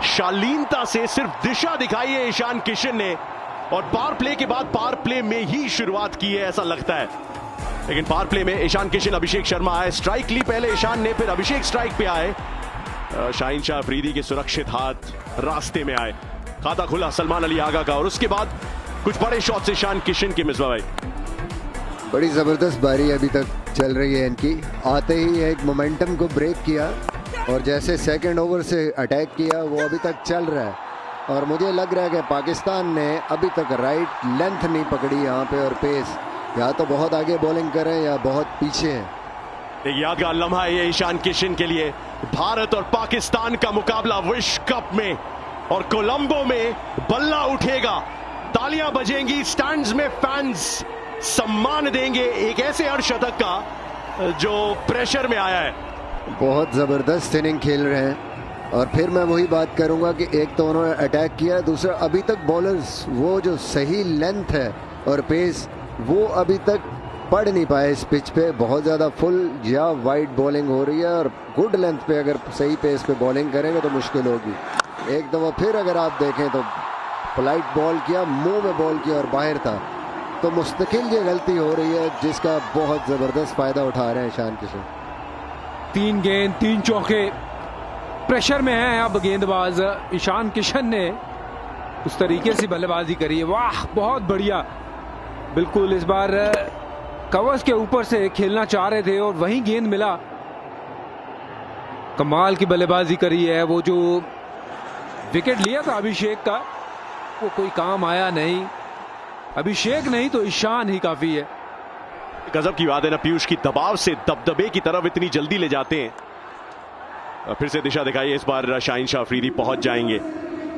शालीनता से सिर्फ दिशा दिखाई है ईशान किशन ने, और पावर प्ले के बाद पावर प्ले में ही शुरुआत की है ऐसा लगता है। लेकिन पावर प्ले में ईशान किशन अभिषेक शर्मा आए, स्ट्राइक ली पहले ईशान ने, फिर अभिषेक स्ट्राइक पे आए। शाहीन शाह अफरीदी के सुरक्षित हाथ रास्ते में आए, खाता खुला सलमान अली आगा का, और उसके बाद कुछ बड़े शॉट्स ईशान किशन के। मिसबा भाई, बड़ी जबरदस्त बारी अभी तक चल रही है इनकी। आते ही एक मोमेंटम को ब्रेक किया और जैसे सेकंड ओवर से अटैक किया वो अभी तक चल रहा है। और मुझे लग रहा है कि पाकिस्तान ने अभी तक राइट लेंथ नहीं पकड़ी यहाँ पे, और पेस या तो बहुत आगे बॉलिंग कर रहे हैं या बहुत पीछे हैं। एक यादगार लम्हा है ये ईशान किशन के लिए। भारत और पाकिस्तान का मुकाबला विश्व कप में, और कोलंबो में बल्ला उठेगा, तालियां बजेंगी, स्टैंड्स में फैंस सम्मान देंगे एक ऐसे अर्धशतक का जो प्रेशर में आया है। बहुत जबरदस्त इनिंग खेल रहे हैं। और फिर मैं वही बात करूंगा कि एक तो उन्होंने अटैक किया, दूसरा अभी तक बॉलर्स वो जो सही लेंथ है और पेस वो अभी तक पढ़ नहीं पाए इस पिच पे। बहुत ज़्यादा फुल या वाइड बॉलिंग हो रही है, और गुड लेंथ पे अगर सही पेस पे बॉलिंग करेंगे तो मुश्किल होगी। एक दफ़ा फिर अगर आप देखें तो फ्लाइट बॉल किया, मुंह में बॉल किया और बाहर था, तो मुस्तकिल ये गलती हो रही है जिसका बहुत ज़बरदस्त फ़ायदा उठा रहे हैं ईशान किशन। 3 गेंद 3 चौके, प्रेशर में है अब गेंदबाज। ईशान किशन ने उस तरीके से बल्लेबाजी करी है, वाह बहुत बढ़िया। बिल्कुल इस बार कवर्स के ऊपर से खेलना चाह रहे थे और वहीं गेंद मिला। कमाल की बल्लेबाजी करी है। वो जो विकेट लिया था अभिषेक का वो कोई काम आया नहीं। अभिषेक नहीं तो ईशान ही काफी है। गजब की बात है ना, पीयूष की दबाव से दबदबे की तरफ इतनी जल्दी ले जाते हैं। फिर से दिशा दिखाई, इस बार शाहीन शाह अफरीदी पहुंच जाएंगे,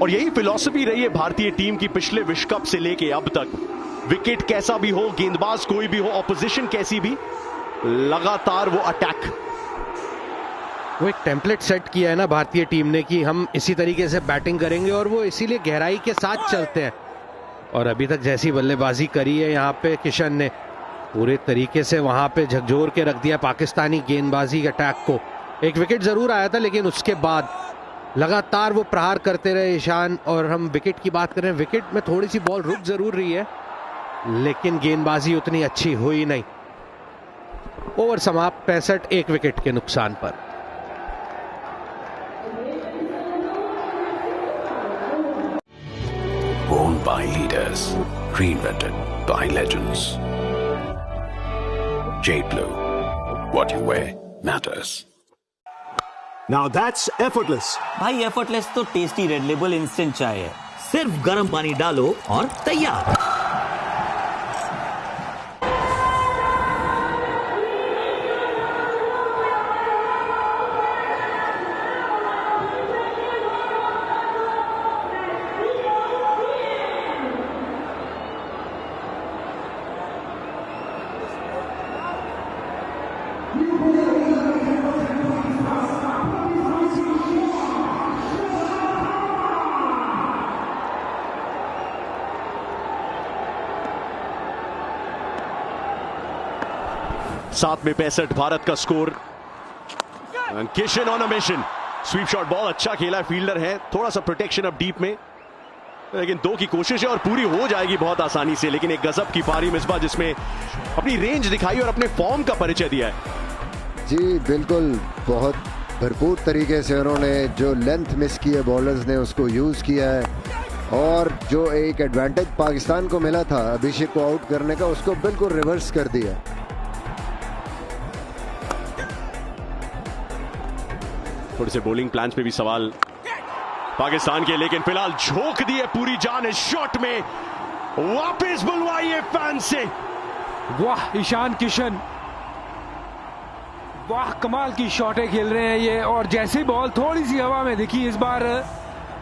और यही फिलॉसफी रही है भारतीय टीम की पिछले विश्व कप से लेके अब तक। विकेट कैसा भी हो, गेंदबाज कोई भी हो, ऑपोजिशन कैसी भी, लगातार वो अटैक। वो एक टेम्पलेट सेट किया है ना भारतीय टीम ने कि हम इसी तरीके से बैटिंग करेंगे, और वो इसीलिए गहराई के साथ चलते हैं। और अभी तक जैसी बल्लेबाजी करी है यहाँ पे किशन ने, पूरे तरीके से वहां पे झकझोर के रख दिया पाकिस्तानी गेंदबाजी के अटैक को। एक विकेट जरूर आया था, लेकिन उसके बाद लगातार वो प्रहार करते रहे ईशान। और हम विकेट की बात कर रहे हैं, विकेट में थोड़ी सी बॉल रुक जरूर रही है, लेकिन गेंदबाजी उतनी अच्छी हुई नहीं। ओवर समाप्त 65 1 विकेट के नुकसान पर। Worn by leaders, reinvented by legends. Jade Blue, what you wear matters. Now that's effortless. भाई effortless तो टेस्टी रेड लेबल इंस्टेंट चाय है, सिर्फ गर्म पानी डालो और तैयार। साथ में 65 भारत का score. Kishan on a mission, sweep shot ball अच्छा खेला, फील्डर है, थोड़ा सा प्रोटेक्शन अब डीप में, लेकिन 2 की कोशिश है और पूरी हो जाएगी बहुत आसानी से। लेकिन एक गजब की पारी मिसबा जिसमें अपनी रेंज दिखाई और अपने फॉर्म का परिचय दिया है। जी बिल्कुल, बहुत भरपूर तरीके से उन्होंने जो लेंथ मिस की है बॉलर्स ने उसको यूज किया है, और जो एक एडवांटेज पाकिस्तान को मिला था अभिषेक को आउट करने का, उसको बिल्कुल रिवर्स कर दिया। थोड़े से बॉलिंग प्लान्स पे भी सवाल पाकिस्तान के, लेकिन फिलहाल झोंक दिए पूरी जान इस शॉट में, वापस बुलवाई है फैन से। वाह ईशान किशन, वाह कमाल की शॉटें खेल रहे हैं ये, और जैसी बॉल थोड़ी सी हवा में दिखी, इस बार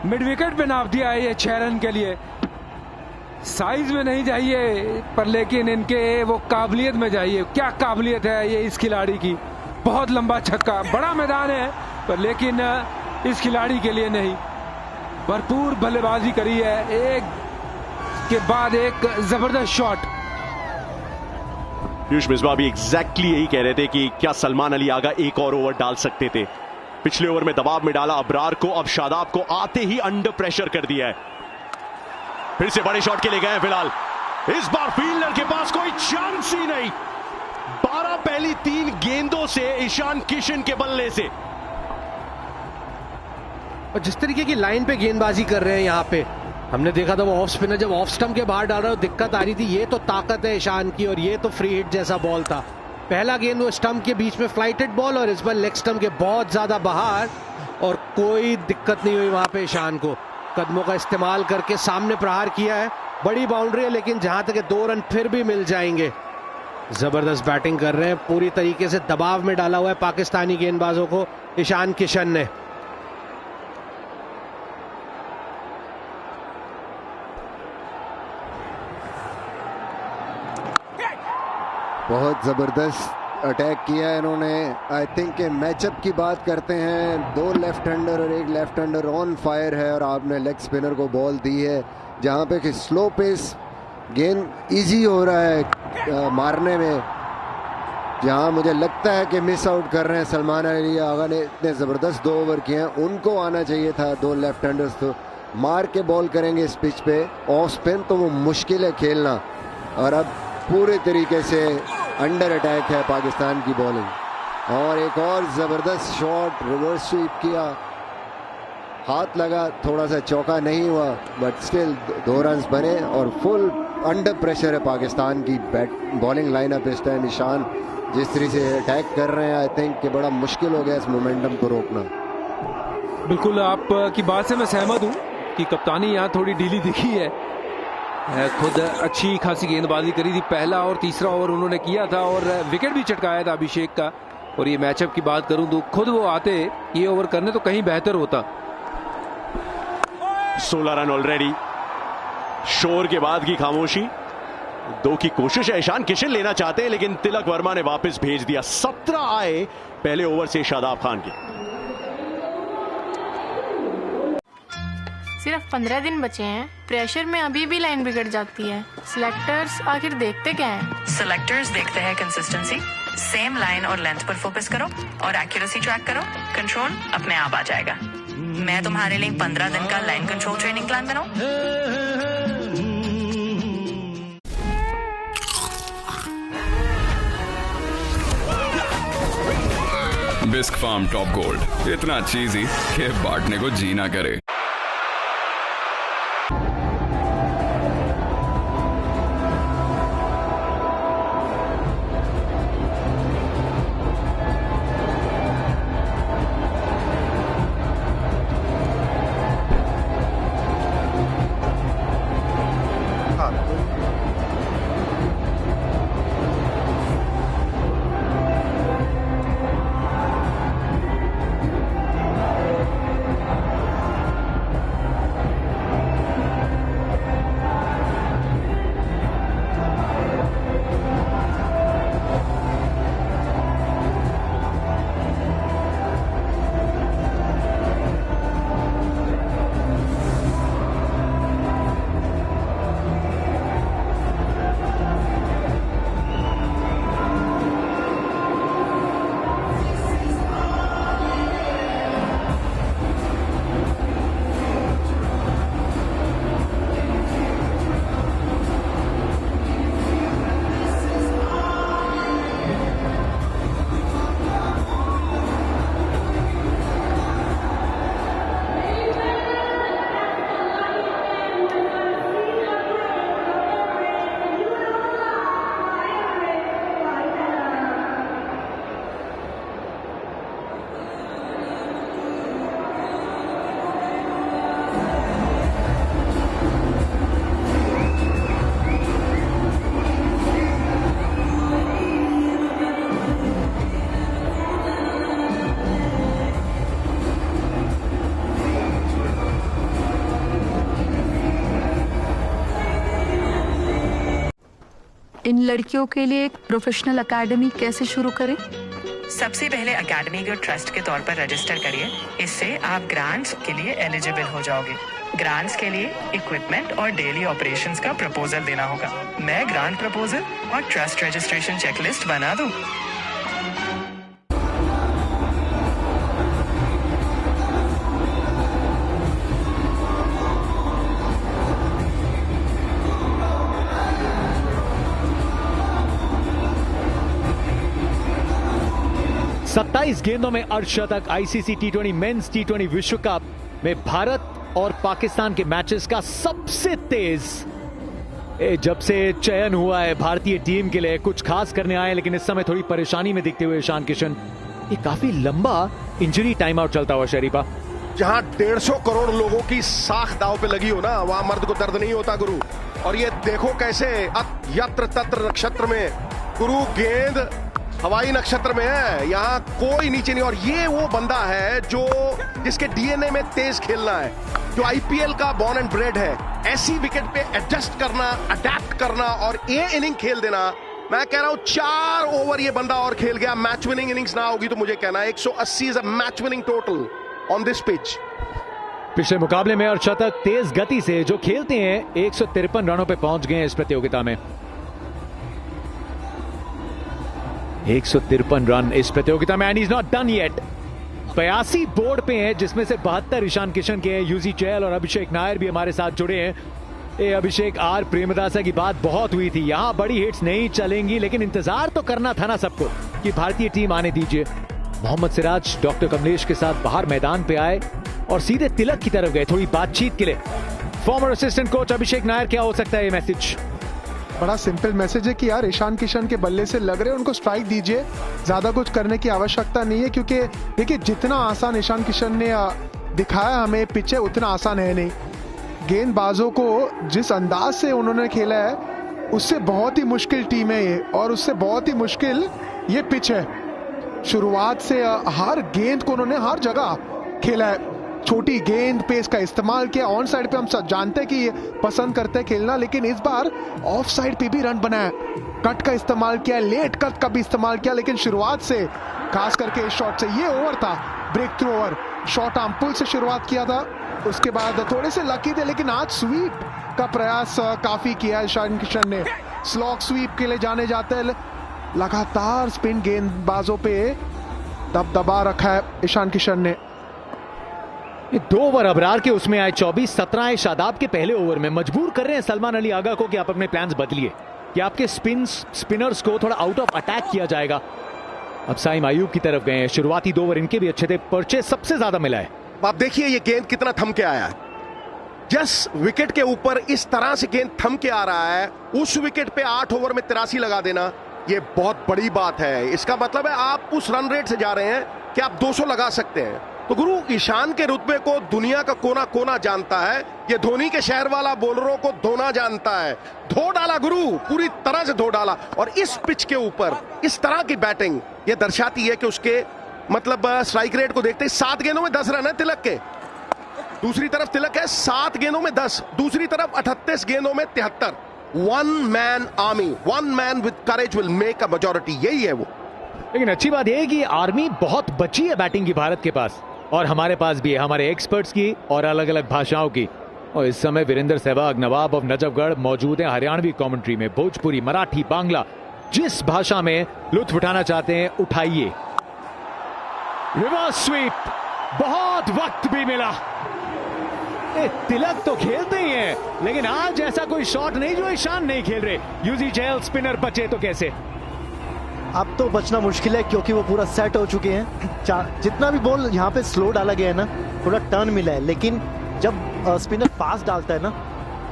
मिड विकेट पे नाप दिया है ये 6 रन के लिए। साइज में नहीं चाहिए पर लेकिन इनके वो काबिलियत में चाहिए। क्या काबिलियत है ये इस खिलाड़ी की, बहुत लंबा छक्का, बड़ा मैदान है पर लेकिन इस खिलाड़ी के लिए नहीं, भरपूर बल्लेबाजी करी है, एक के बाद एक जबरदस्त शॉट। पीयूष मिसबा भी एग्जैक्टली यही कह रहे थे कि क्या सलमान अली आगा एक और ओवर डाल सकते थे। पिछले ओवर में दबाव में डाला अबरार को, अब शादाब को आते ही अंडर प्रेशर कर दिया है। फिर से बड़े शॉट के लिए गए फिलहाल, इस बार फील्डर के पास कोई चांस ही नहीं। 12 पहली 3 गेंदों से ईशान किशन के बल्ले से, और जिस तरीके की लाइन पे गेंदबाजी कर रहे हैं यहाँ पे, हमने देखा था वो ऑफ स्पिनर जब ऑफ स्टंप के बाहर डाल रहा है दिक्कत आ रही थी। ये तो ताकत है ईशान की, और ये तो फ्री हिट जैसा बॉल था। पहला गेंद वो स्टंप के बीच में फ्लाइटेड बॉल, और इस बार लेग स्टंप के बहुत ज्यादा बाहर, और कोई दिक्कत नहीं हुई वहां पे ईशान को। कदमों का इस्तेमाल करके सामने प्रहार किया है, बड़ी बाउंड्री है, लेकिन जहां तक 2 रन फिर भी मिल जाएंगे। जबरदस्त बैटिंग कर रहे हैं, पूरी तरीके से दबाव में डाला हुआ है पाकिस्तानी गेंदबाजों को ईशान किशन ने। बहुत ज़बरदस्त अटैक किया है इन्होंने। आई थिंक के मैचअप की बात करते हैं, 2 लेफ्ट हैंडर और एक लेफ्ट हैंडर ऑन फायर है, और आपने लेग स्पिनर को बॉल दी है जहां पे कि स्लो पेस गेंद इजी हो रहा है मारने में, जहां मुझे लगता है कि मिस आउट कर रहे हैं सलमान अली आगा ने। इतने ज़बरदस्त 2 ओवर किए हैं, उनको आना चाहिए था। 2 लेफ्ट हैंडर्स तो मार के बॉल करेंगे इस पिच पे, ऑफ स्पिन तो वो मुश्किल है खेलना, और अब पूरे तरीके से अंडर अटैक है पाकिस्तान की बॉलिंग। और एक और ज़बरदस्त शॉट, रिवर्स स्वीप किया, हाथ लगा, थोड़ा सा चौका नहीं हुआ, बट स्टिल 2 रन बने, और फुल अंडर प्रेशर है पाकिस्तान की बॉलिंग लाइनअप इस टाइम। ईशान जिस तरह से अटैक कर रहे हैं, आई थिंक कि बड़ा मुश्किल हो गया इस मोमेंटम को रोकना। बिल्कुल आपकी बात से मैं सहमत हूँ कि कप्तानी यहाँ थोड़ी ढीली दिखी है। खुद अच्छी खासी गेंदबाजी करी थी, पहला और तीसरा ओवर उन्होंने किया था, और विकेट भी चटकाया था अभिषेक का। और ये मैचअप की बात करूं तो खुद वो आते ये ओवर करने तो कहीं बेहतर होता। 16 रन ऑलरेडी, शोर के बाद की खामोशी। 2 की कोशिश है, ईशान किशन लेना चाहते हैं लेकिन तिलक वर्मा ने वापस भेज दिया। 17 आए पहले ओवर से शादाब खान के। सिर्फ 15 दिन बचे हैं, प्रेशर में अभी भी लाइन बिगड़ जाती है। सिलेक्टर्स आखिर देखते क्या हैं? सिलेक्टर्स देखते हैं कंसिस्टेंसी, सेम लाइन और लेंथ पर फोकस करो और एक्यूरेसी ट्रैक करो, कंट्रोल अपने आप आ जाएगा। मैं तुम्हारे लिए 15 दिन का लाइन कंट्रोल ट्रेनिंग प्लान बनाऊं? बिस्क फार्म टॉप गोल्ड, इतना चीजी कि बांटने को जी ना करे। इन लड़कियों के लिए एक प्रोफेशनल एकेडमी कैसे शुरू करें? सबसे पहले एकेडमी को ट्रस्ट के तौर पर रजिस्टर करिए। इससे आप ग्रांट्स के लिए एलिजिबल हो जाओगे। ग्रांट्स के लिए इक्विपमेंट और डेली ऑपरेशंस का प्रपोजल देना होगा। मैं ग्रांट प्रपोजल और ट्रस्ट रजिस्ट्रेशन चेकलिस्ट बना दूं। सत्ताईस गेंदों में अर्धशतक। आईसीसी टी20 मेंस टी20 विश्व कप में भारत और पाकिस्तान के मैचेस का सबसे तेज जब से चयन हुआ है भारतीय टीम के लिए। कुछ खास करने आए लेकिन इस समय थोड़ी परेशानी में दिखते हुए ईशान किशन। ये काफी लंबा इंजरी टाइम आउट चलता हुआ शरीफा। जहां 150 करोड़ लोगों की साख दांव पे लगी हो ना, वहां मर्द को दर्द नहीं होता गुरु। और ये देखो कैसे यत्र तत्र नक्षत्र में गुरु गेंद हवाई नक्षत्र में है, यहाँ कोई नीचे नहीं। और ये वो बंदा है जो जिसके डीएनए में तेज खेलना है, जो आईपीएल का बॉर्न एंड ब्रेड है। ऐसी विकेट पे एडजस्ट करना, अडेप्ट करना और ये इनिंग खेल देना। मैं कह रहा हूं 4 ओवर ये बंदा और खेल गया। मैच विनिंग इनिंग्स ना होगी तो मुझे कहना है 180 is a match winning total on this pitch. पिछले मुकाबले में अर्धशतक तेज गति से जो खेलते हैं 153 रनों पे पहुंच गए इस प्रतियोगिता में। 153 रन इस प्रतियोगिता में and is not done yet. 82 board पे हैं जिसमें से 72 ईशान किशन के हैं। यूजी चहल और अभिषेक नायर भी हमारे साथ जुड़े हैं। ये अभिषेक आर प्रेमदासा की बात बहुत हुई थी, यहां बड़ी हिट्स नहीं चलेंगी लेकिन इंतजार तो करना था ना सबको कि भारतीय टीम आने दीजिए। मोहम्मद सिराज डॉक्टर कमलेश के साथ बाहर मैदान पे आए और सीधे तिलक की तरफ गए थोड़ी बातचीत के लिए। फॉर्मर असिस्टेंट कोच अभिषेक नायर, क्या हो सकता है ये मैसेज? बड़ा सिंपल मैसेज है कि यार ईशान किशन के बल्ले से लग रहे हैं, उनको स्ट्राइक दीजिए। ज्यादा कुछ करने की आवश्यकता नहीं है क्योंकि देखिए जितना आसान ईशान किशन ने दिखाया हमें पिच है उतना आसान है नहीं। गेंदबाजों को जिस अंदाज से उन्होंने खेला है उससे बहुत ही मुश्किल टीम है ये, और उससे बहुत ही मुश्किल ये पिच है। शुरुआत से हर गेंद को उन्होंने हर जगह खेला है। छोटी गेंद पेस का इस्तेमाल किया। ऑन साइड पे हम सब जानते हैं कि ये पसंद करते हैं खेलना, लेकिन इस बार ऑफ साइड पे भी रन बनाया। कट का इस्तेमाल किया, लेट कट का भी इस्तेमाल किया, लेकिन शुरुआत से खास करके इस शॉट से, ये ओवर था breakthrough over, short arm pull से शुरुआत किया था। उसके बाद थोड़े से लकी थे लेकिन आज स्वीप का प्रयास काफी किया ईशान किशन ने। स्लॉग स्वीप के लिए जाने जाते हैं, लगातार स्पिन गेंदबाजों पे दबदबा रखा है ईशान किशन ने। ये 2 ओवर अबरार के उसमें आए 24-17 है शादाब के पहले ओवर में। मजबूर कर रहे हैं सलमान अली आगा को कि आप अपने प्लान्स बदलिए, कि आपके स्पिनर्स को थोड़ा आउट ऑफ अटैक किया जाएगा। अब साइम आयूब की तरफ गए हैं। शुरुआती 2 ओवर इनके भी अच्छे थे, परचेज सबसे ज्यादा मिला है। आप देखिए ये गेंद कितना थम के आया है, जस विकेट के ऊपर इस तरह से गेंद थम के आ रहा है। उस विकेट पे 8 ओवर में 83 लगा देना, ये बहुत बड़ी बात है। इसका मतलब है आप उस रन रेट से जा रहे हैं कि आप 200 लगा सकते हैं। तो गुरु, ईशान के रुतबे को दुनिया का कोना कोना जानता है। ये धोनी के शहर वाला बॉलरों को धोना जानता है। धो डाला गुरु, पूरी तरह से धो डाला। और इस पिच के ऊपर इस तरह की बैटिंग ये दर्शाती है कि उसके मतलब स्ट्राइक रेट को देखते ही 7 गेंदों में 10 रन है तिलक के। दूसरी तरफ तिलक है 7 गेंदों में 10, दूसरी तरफ 38 गेंदों में 73। One man army, one man with courage will make a majority, यही है वो। लेकिन अच्छी बात यह है कि आर्मी बहुत बची है बैटिंग की भारत के पास, और हमारे पास भी है, हमारे एक्सपर्ट्स की और अलग अलग भाषाओं की। और इस समय वीरेंद्र सहवाग, नवाब ऑफ नजफगढ़ मौजूद हैं हरियाणवी कमेंट्री में। भोजपुरी, मराठी, बांग्ला, जिस भाषा में लुत्फ उठाना चाहते हैं उठाइए। रिवर्स स्वीप, बहुत वक्त भी मिला। तिलक तो खेलते ही हैं, लेकिन आज ऐसा कोई शॉट नहीं जो ईशान नहीं खेल रहे। यूजी चहल स्पिनर बचे तो कैसे। अब तो बचना मुश्किल है क्योंकि वो पूरा सेट हो चुके हैं। जितना भी बॉल यहाँ पे स्लो डाला गया है ना, थोड़ा टर्न मिला है, लेकिन जब स्पिनर फास्ट डालता है ना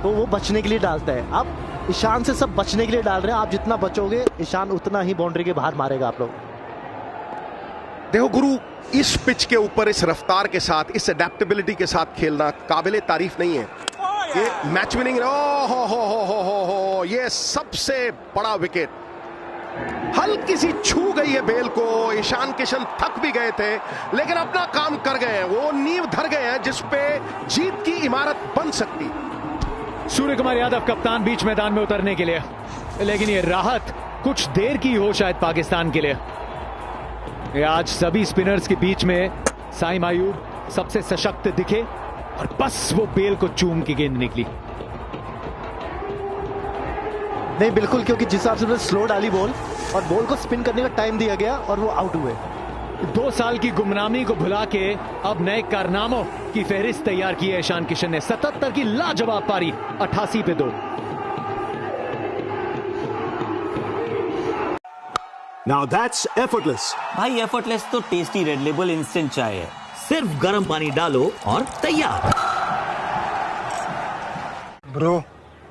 तो वो बचने के लिए डालता है। अब ईशान से सब बचने के लिए डाल रहे हैं। आप जितना बचोगे ईशान उतना ही बाउंड्री के बाहर मारेगा आप लोग। देखो गुरु, इस पिच के ऊपर इस रफ्तार के साथ, इस अडेप्टेबिलिटी के साथ खेलना काबिले तारीफ नहीं है। ये मैच विनिंग, हो, ये सबसे बड़ा विकेट। हल्की सी छू गई है बेल को। ईशान किशन थक भी गए थे, लेकिन अपना काम कर गए हैं। वो नींव धर गए हैं जिस पे जीत की इमारत बन सकती। सूर्य कुमार यादव कप्तान बीच मैदान में उतरने के लिए, लेकिन ये राहत कुछ देर की हो शायद पाकिस्तान के लिए। आज सभी स्पिनर्स के बीच में साइम आयूब सबसे सशक्त दिखे और बस वो बेल को चूम के गेंद निकली। नहीं बिल्कुल, क्योंकि जिस हिसाब से स्लो डाली बॉल और बॉल को स्पिन करने का टाइम दिया गया और वो आउट हुए। 2 साल की गुमनामी को भुला के अब नए कारनामों की फहरिस्त तैयार की है ईशान किशन ने। 77 की लाजवाब पारी, 88 पे 2। Now that's effortless. भाई एफर्टलेस तो टेस्टी रेड लेबल इंस्टेंट चाय है। सिर्फ गर्म पानी डालो और तैयार। ब्रो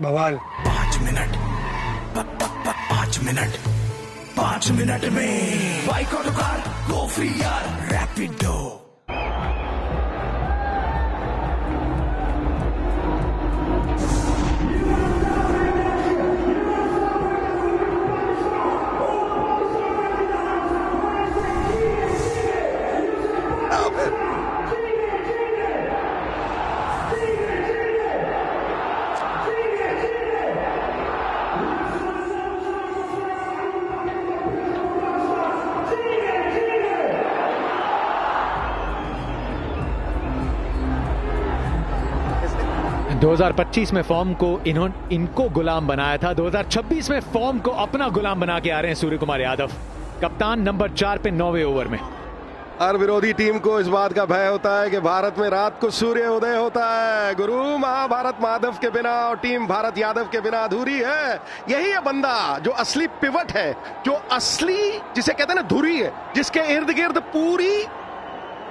बवाल। 5 मिनट 5 मिनट में bike auto car go free यार रैपिडो। दो 2025 में फॉर्म को इनको गुलाम बनाया था, 2026 में फॉर्म को अपना गुलाम बना के आ रहे हैं सूर्य कुमार यादव, कप्तान नंबर 4 पे 9वें ओवर में। हर विरोधी टीम को इस बात का भय होता है कि भारत में रात को सूर्य उदय होता है। गुरु, महाभारत माधव के बिना और टीम भारत यादव के बिना अधूरी है। यही है बंदा जो असली पिवट है, जो असली जिसे कहते हैं ना धुरी है, जिसके इर्द गिर्द पूरी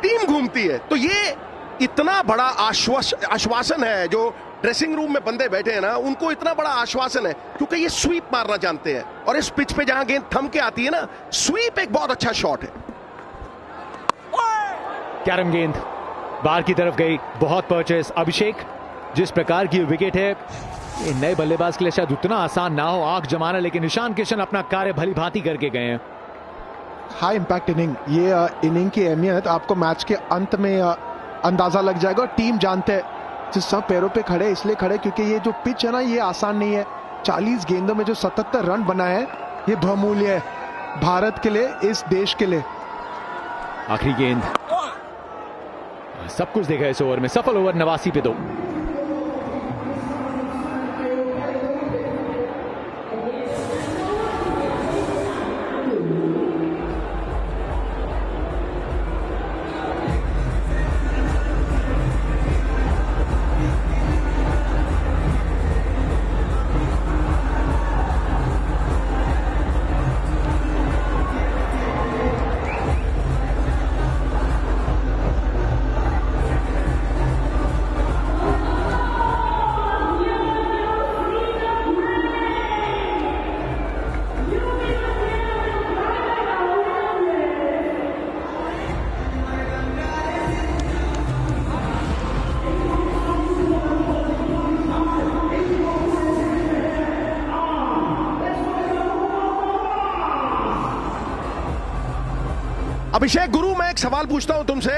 टीम घूमती है। तो ये इतना बड़ा आश्वासन है जो ड्रेसिंग रूम में बंदे बैठे हैं ना, उनको इतना बड़ा आश्वासन है क्योंकि ये स्वीप मारना जानते हैं। और इस पिच पे जहां गेंद थम के आती है ना, स्वीप एक बहुत अच्छा शॉट है। कैरम गेंद बाहर की तरफ गई, बहुत परचेस। अभिषेक, जिस प्रकार की विकेट है, नए बल्लेबाज के लिए शायद उतना आसान ना हो आंख जमाना, लेकिन ईशान किशन अपना कार्य भली भांति करके गए हैं। हाई इंपैक्ट इनिंग, ये इनिंग की अहमियत आपको मैच के अंत में अंदाजा लग जाएगा। और टीम जानते हैं जिस सब पैरों पे खड़े, इसलिए खड़े क्योंकि ये जो पिच है ना, ये आसान नहीं है। 40 गेंदों में जो 77 रन बनाए हैं, ये बहुमूल्य है भारत के लिए, इस देश के लिए। आखिरी गेंद, सब कुछ देखा इस ओवर में। सफल ओवर 89 पे 2। अभिषेक गुरु, मैं एक सवाल पूछता हूं तुमसे।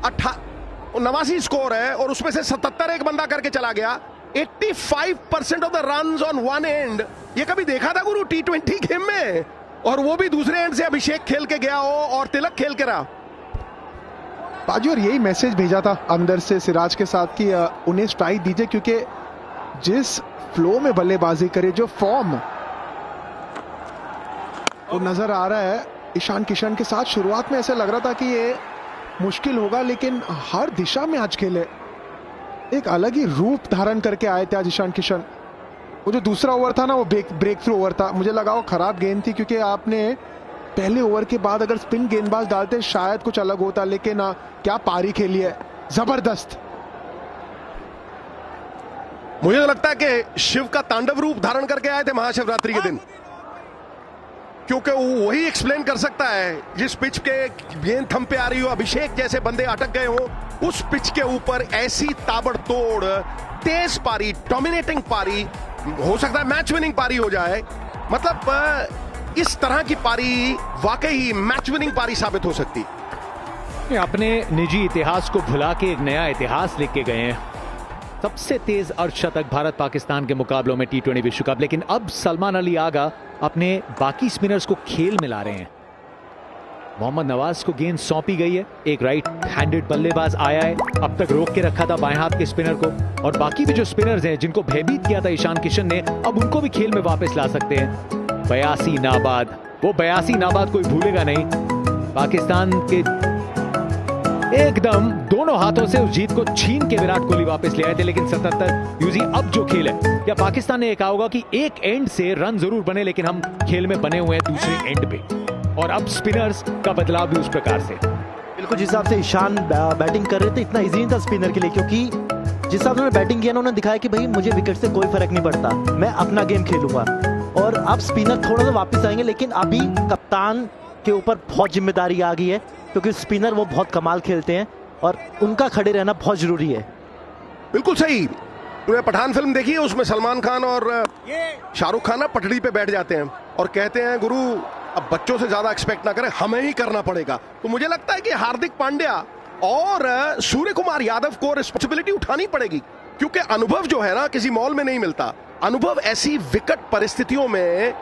89 स्कोर है और उसमें से 77 एक बंदा करके चला गया। 85% of the runs on one and, ये कभी देखा था गुरु T20 गेम में? और वो भी दूसरे एंड से अभिषेक खेल के गया हो और तिलक खेल के रहा। बाजी, और यही मैसेज भेजा था अंदर से सिराज के साथ कि उन्हें स्ट्राइक दीजिए, क्योंकि जिस फ्लो में बल्लेबाजी करे, जो फॉर्म वो नजर आ रहा है ईशान किशन के साथ। शुरुआत में ऐसे लग रहा था कि ये मुश्किल होगा, लेकिन हर दिशा में आज खेले, एक अलग ही रूप धारण करके आए थे आज ईशान किशन। वो जो दूसरा ओवर था ना, वो ब्रेक थ्रू ओवर था। मुझे लगा वो खराब गेंद थी, क्योंकि आपने पहले ओवर के बाद अगर स्पिन गेंदबाज डालते शायद कुछ अलग होता, लेकिन क्या पारी खेली है, जबरदस्त। मुझे तो लगता है कि शिव का तांडव रूप धारण करके आए थे महाशिवरात्रि के दिन, क्योंकि वो वही एक्सप्लेन कर सकता है जिस पिच के गेंद थम पे आ रही हो, अभिषेक जैसे बंदे अटक गए हो, उस पिच के ऊपर ऐसी ताबड़तोड़ तेज पारी, डोमिनेटिंग पारी, हो सकता है मैच विनिंग पारी हो जाए। मतलब इस तरह की पारी वाकई मैच विनिंग पारी साबित हो सकती। अपने निजी इतिहास को भुला के एक नया इतिहास लिख के गए हैं। सबसे तेज अर्धशतक भारत पाकिस्तान के मुकाबलों में T20 विश्व कप। लेकिन अब सलमान अली आगा अपने बाकी स्पिनर्स को खेल में ला रहे हैं। मोहम्मद नवाज को गेंद सौंपी गई है, एक राइट हैंडेड बल्लेबाज आया है, अब तक रोक के रखा था बाएं हाथ के स्पिनर को, और बाकी भी जो स्पिनर्स हैं जिनको भयभीत किया था ईशान किशन ने, अब उनको भी खेल में वापस ला सकते हैं। 82 नाबाद, वो 82 नाबाद कोई भूलेगा नहीं। पाकिस्तान के एकदम दोनों हाथों से उस जीत को छीन के विराट कोहली वापस ले आए थे। लेकिन 77 यूजी अब जो खेल है, क्या पाकिस्तान ने कहा होगा कि एक एंड से रन जरूर बने, लेकिन हम खेल में बने हुए हैं दूसरे एंड पे, और अब स्पिनर्स का बदलाव भी उस प्रकार से। बिल्कुल जिस हिसाब से ईशान बैटिंग कर रहे थे, इतना इजी नहीं था स्पिनर के लिए, क्योंकि जिस हिसाब से उन्होंने बैटिंग किया ना, उन्होंने दिखाया कि भाई मुझे विकेट से कोई फर्क नहीं पड़ता, मैं अपना गेम खेलूंगा। और अब स्पिनर थोड़ा सा वापस आएंगे, लेकिन अभी कप्तान के ऊपर बहुत जिम्मेदारी आ गई है, क्योंकि स्पिनर वो बहुत कमाल खेलते हैं और उनका खड़े रहना बहुत जरूरी है। बिल्कुल सही। तूने पठान फिल्म देखी है? उसमें सलमान खान और शाहरुख खान ना पटड़ी पे बैठ जाते हैं और कहते हैं गुरु अब बच्चों से ज्यादा एक्सपेक्ट ना करें, हमें ही करना पड़ेगा। तो मुझे लगता है कि हार्दिक पांड्या और सूर्य कुमार यादव को रिस्पॉन्सिबिलिटी उठानी पड़ेगी, क्योंकि अनुभव जो है ना किसी मॉल में नहीं मिलता। अनुभव ऐसी विकट परिस्थितियों में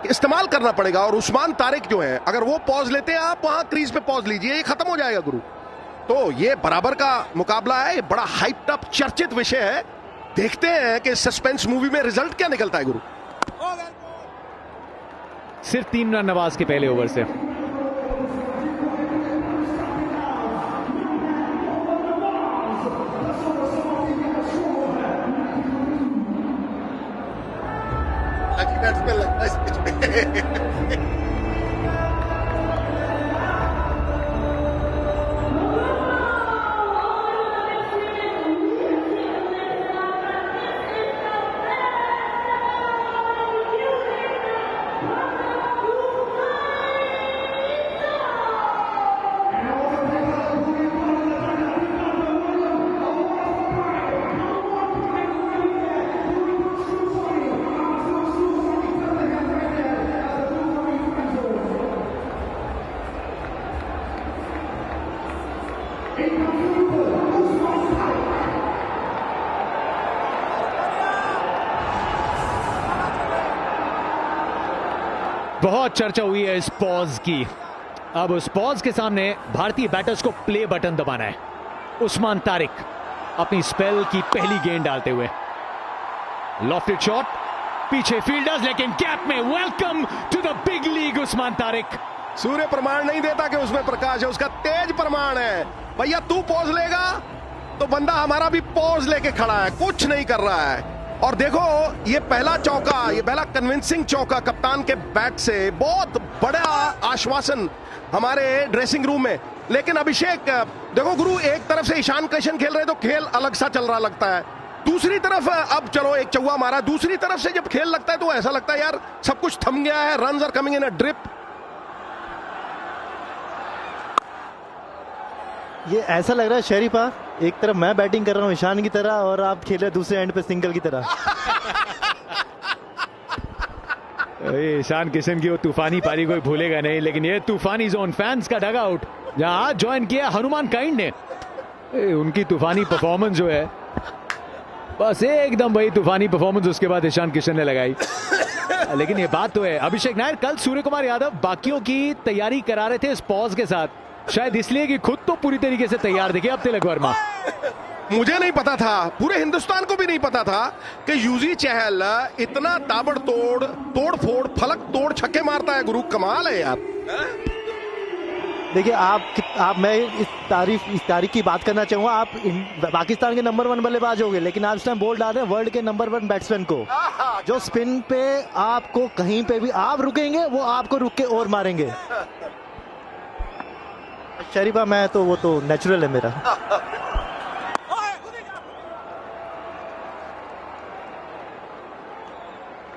इस्तेमाल करना पड़ेगा। और उस्मान तारिक जो है, अगर वो पॉज लेते हैं, आप वहां क्रीज पे पॉज लीजिए, ये खत्म हो जाएगा गुरु। तो ये बराबर का मुकाबला है, बड़ा हाइप्ड अप चर्चित विषय है। देखते हैं कि सस्पेंस मूवी में रिजल्ट क्या निकलता है गुरु। सिर्फ 3 रन नवाज के पहले ओवर से। बहुत चर्चा हुई है इस पॉज की। अब उस पॉज के सामने भारतीय बैटर्स को प्ले बटन दबाना है। उस्मान तारिक अपनी स्पेल की पहली गेंद डालते हुए, लॉफ्टेड शॉट, पीछे फील्डर्स, लेकिन गैप में। Welcome to the big league Usman Tariq. सूर्य प्रमाण नहीं देता कि उसमें प्रकाश है, उसका तेज प्रमाण है। भैया तू पॉज लेगा तो बंदा हमारा भी पॉज लेके खड़ा है, कुछ नहीं कर रहा है। और देखो ये पहला चौका, ये पहला कन्विंसिंग चौका कप्तान के बैट से, बहुत बड़ा आश्वासन हमारे ड्रेसिंग रूम में। लेकिन अभिषेक देखो गुरु, एक तरफ से ईशान किशन खेल रहे तो खेल अलग सा चल रहा लगता है, दूसरी तरफ अब चलो एक चौका मारा, दूसरी तरफ से जब खेल लगता है तो ऐसा लगता है यार सब कुछ थम गया है, runs are coming in a drip. ये ऐसा लग रहा है शरीफा, एक तरफ मैं बैटिंग कर रहा हूं ईशान की तरह और आप खेल रहे दूसरे एंड पे सिंगल की तरह। ईशान किशन की वो तूफानी पारी कोई भूलेगा नहीं, लेकिन ये तूफानी जोन फैंस का डग आउट जहां आज ज्वाइन किया हनुमान काइंड ने, उनकी तूफानी परफॉर्मेंस जो है, बस एकदम वही तूफानी परफॉर्मेंस उसके बाद ईशान किशन ने लगाई। लेकिन ये बात तो है अभिषेक नायर, कल सूर्य कुमार यादव बाकियों की तैयारी करा रहे थे इस पॉज के साथ, शायद इसलिए कि खुद तो पूरी तरीके से तैयार दिखे अब तिलक वर्मा। मुझे नहीं पता था, पूरे हिंदुस्तान को भी नहीं पता था कि युजवेंद्र चहल इतना ताबड़तोड़ तोड़-फोड़ फलक तोड़ छक्के मारता है। गुरु कमाल है यार। देखिए आप मैं इस तारीख की बात करना चाहूंगा। आप पाकिस्तान के नंबर 1 बल्लेबाज हो गए, लेकिन आप इस टाइम बोल डाल रहे हैं वर्ल्ड के नंबर 1 बैट्समैन को, जो स्पिन पे आपको कहीं पे भी आप रुकेंगे वो आपको रुक के और मारेंगे। शरीफा मैं तो वो तो नेचुरल है मेरा।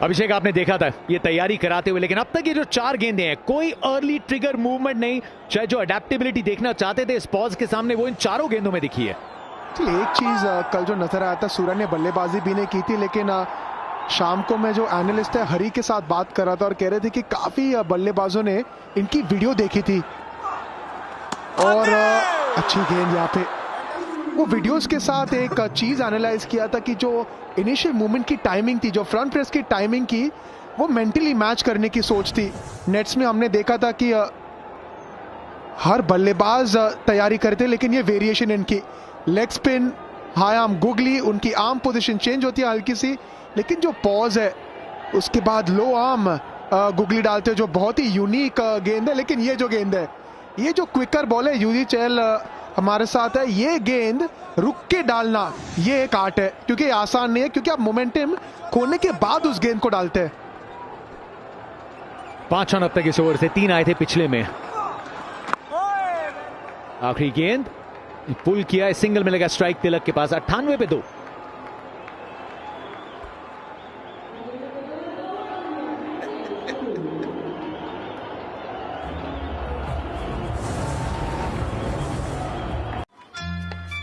अभिषेक आपने देखा था ये तैयारी कराते हुए, लेकिन अब तक ये जो 4 गेंदें हैं कोई अर्ली ट्रिगर मूवमेंट नहीं, शायद जो अडेप्टेबिलिटी देखना चाहते थे इस पॉज के सामने वो इन 4 गेंदों में दिखी है। एक चीज कल जो नजर आया था, सूर्य ने बल्लेबाजी भी नहीं की थी, लेकिन शाम को मैं जो एनालिस्ट है हरी के साथ बात कर रहा था और कह रहे थे कि काफी बल्लेबाजों ने इनकी वीडियो देखी थी और अच्छी गेंद यहाँ पे वो वीडियोस के साथ एक चीज एनालाइज किया था कि जो इनिशियल मूवमेंट की टाइमिंग थी, जो फ्रंट प्रेस की टाइमिंग की, वो मेंटली मैच करने की सोच थी। नेट्स में हमने देखा था कि हर बल्लेबाज तैयारी करते, लेकिन ये वेरिएशन इनकी leg spin, high arm googly, उनकी आर्म पोजीशन चेंज होती है हल्की सी, लेकिन जो पॉज है उसके बाद लो आर्म गुगली डालते हैं जो बहुत ही यूनिक गेंद है। लेकिन ये जो गेंद है, ये जो क्विकर बॉल है, युजवेंद्र चहल हमारे साथ है, ये गेंद रुक के डालना ये एक आर्ट है, क्योंकि आसान नहीं है, क्योंकि आप मोमेंटम खोने के बाद उस गेंद को डालते हैं। 5 रन अब तक इस ओवर से, 3 आए थे पिछले में। आखिरी गेंद पुल किया है, सिंगल मिलेगा स्ट्राइक तिलक के पास। 98 पे 2।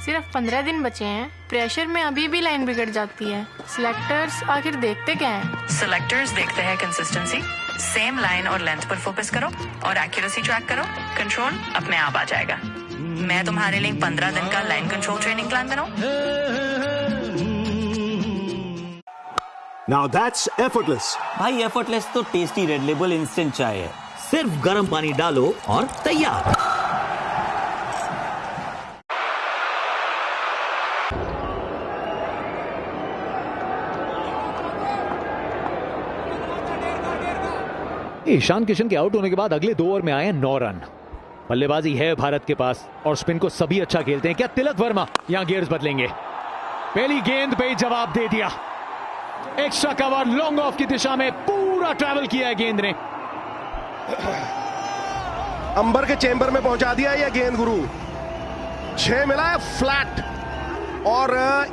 सिर्फ 15 दिन बचे हैं, प्रेशर में अभी भी लाइन बिगड़ जाती है। सिलेक्टर्स आखिर देखते क्या हैं? सिलेक्टर्स देखते हैं कंसिस्टेंसी, सेम लाइन और लेंथ पर फोकस करो और एक्यूरेसी ट्रैक करो, कंट्रोल अपने आप आ जाएगा। मैं तुम्हारे लिए 15 दिन का लाइन कंट्रोल ट्रेनिंग प्लान बनाऊं? Now that's effortless. भाई एफर्टलेस तो टेस्टी रेड लेबल इंस्टेंट चाय है, सिर्फ गर्म पानी डालो और तैयार। ईशान किशन के आउट होने के बाद अगले 2 ओवर में आए 9 रन। बल्लेबाजी है भारत के पास और स्पिन को सभी अच्छा खेलते हैं। क्या तिलक वर्मा यहां गियर्स बदलेंगे? पहली गेंद पे जवाब दे दिया, एक्स्ट्रा कवर लॉन्ग ऑफ की दिशा में पूरा ट्रैवल किया है गेंद ने, अंबर के चेंबर में पहुंचा दिया यह गेंद गुरु। 6 मिला है फ्लैट, और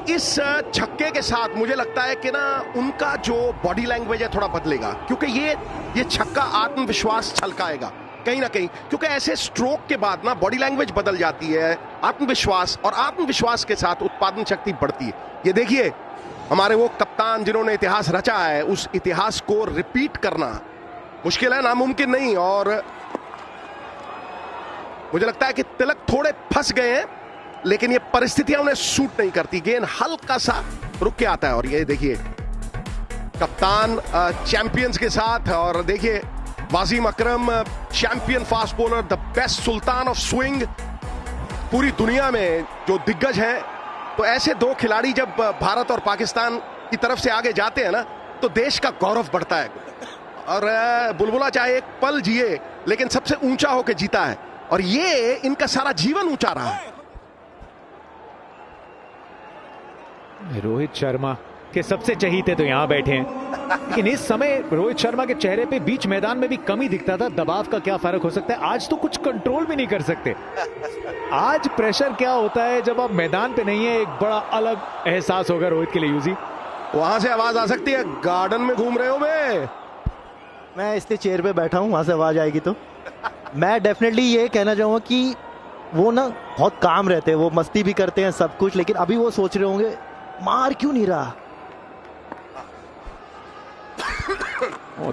इस छक्के के साथ मुझे लगता है कि ना उनका जो बॉडी लैंग्वेज है थोड़ा बदलेगा, क्योंकि ये छक्का आत्मविश्वास छलकाएगा कहीं ना कहीं, क्योंकि ऐसे स्ट्रोक के बाद ना बॉडी लैंग्वेज बदल जाती है, आत्मविश्वास, और आत्मविश्वास के साथ उत्पादन शक्ति बढ़ती है। ये देखिए हमारे वो कप्तान जिन्होंने इतिहास रचा है, उस इतिहास को रिपीट करना मुश्किल है, नामुमकिन नहीं। और मुझे लगता है कि तिलक थोड़े फंस गए हैं, लेकिन ये परिस्थितियां उन्हें सूट नहीं करती। गेंद हल्का सा रुक के आता है, और ये देखिए कप्तान चैंपियंस के साथ, और देखिए Wasim Akram champion fast bowler, the best sultan of swing पूरी दुनिया में जो दिग्गज हैं। तो ऐसे 2 खिलाड़ी जब भारत और पाकिस्तान की तरफ से आगे जाते हैं ना, तो देश का गौरव बढ़ता है। और बुलबुला चाहे एक पल जिए, लेकिन सबसे ऊंचा होकर जीता है, और ये इनका सारा जीवन ऊंचा रहा है। रोहित शर्मा के सबसे चहीते तो यहां बैठे हैं, लेकिन इस समय रोहित शर्मा के चेहरे पे बीच मैदान में भी कमी दिखता था। दबाव का क्या फर्क हो सकता है, आज तो कुछ कंट्रोल भी नहीं कर सकते। आज प्रेशर क्या होता है जब आप मैदान पे नहीं है, एक बड़ा अलग एहसास होगा रोहित के लिए। यूजी वहां से आवाज आ सकती है, गार्डन में घूम रहे हो बे? मैं इसलिए चेयर पे बैठा हूं, वहां से आवाज आएगी तो। मैं डेफिनेटली ये कहना चाहूंगा कि वो ना बहुत काम रहते हैं, वो मस्ती भी करते हैं सब कुछ, लेकिन अभी वो सोच रहे होंगे मार क्यों नहीं रहा।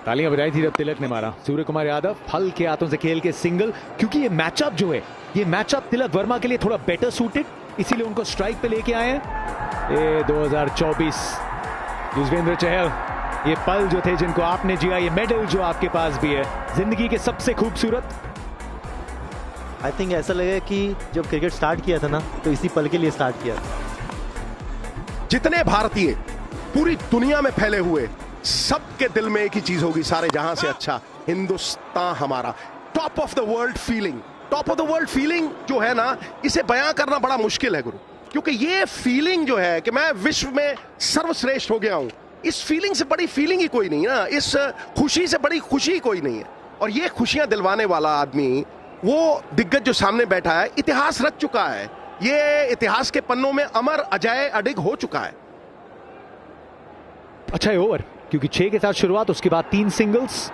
तालियां बजाई थी जब तिलक ने मारा। सूर्य कुमार यादव हल्के हाथों से खेल के सिंगल, क्योंकि ये मैचअप जो है, ये मैचअप तिलक वर्मा के लिए थोड़ा बेटर सूटेड, इसीलिए उनको स्ट्राइक पे लेके आए हैं। ये 2024 युजवेंद्र चहल, ये पल जो थे जिनको आपने जिया, ये मेडल जो आपके पास भी है, जिंदगी के सबसे खूबसूरत। आई थिंक ऐसा लगे कि जब क्रिकेट स्टार्ट किया था ना, तो इसी पल के लिए स्टार्ट किया था। जितने भारतीय पूरी दुनिया में फैले हुए, सबके दिल में एक ही चीज होगी, सारे जहां से अच्छा हिंदुस्तान हमारा। Top of the world feeling, top of the world feeling जो है ना, इसे बयां करना बड़ा मुश्किल है गुरु, क्योंकि ये फीलिंग जो है कि मैं विश्व में सर्वश्रेष्ठ हो गया हूं, इस फीलिंग से बड़ी फीलिंग ही कोई नहीं ना, इस खुशी से बड़ी खुशी ही कोई नहीं है। और ये खुशियां दिलवाने वाला आदमी, वो दिग्गज जो सामने बैठा है, इतिहास रच चुका है, ये इतिहास के पन्नों में अमर अजय अडिग हो चुका है। अच्छा है ओवर, क्योंकि 6 के साथ शुरुआत, उसके बाद 3 सिंगल्स,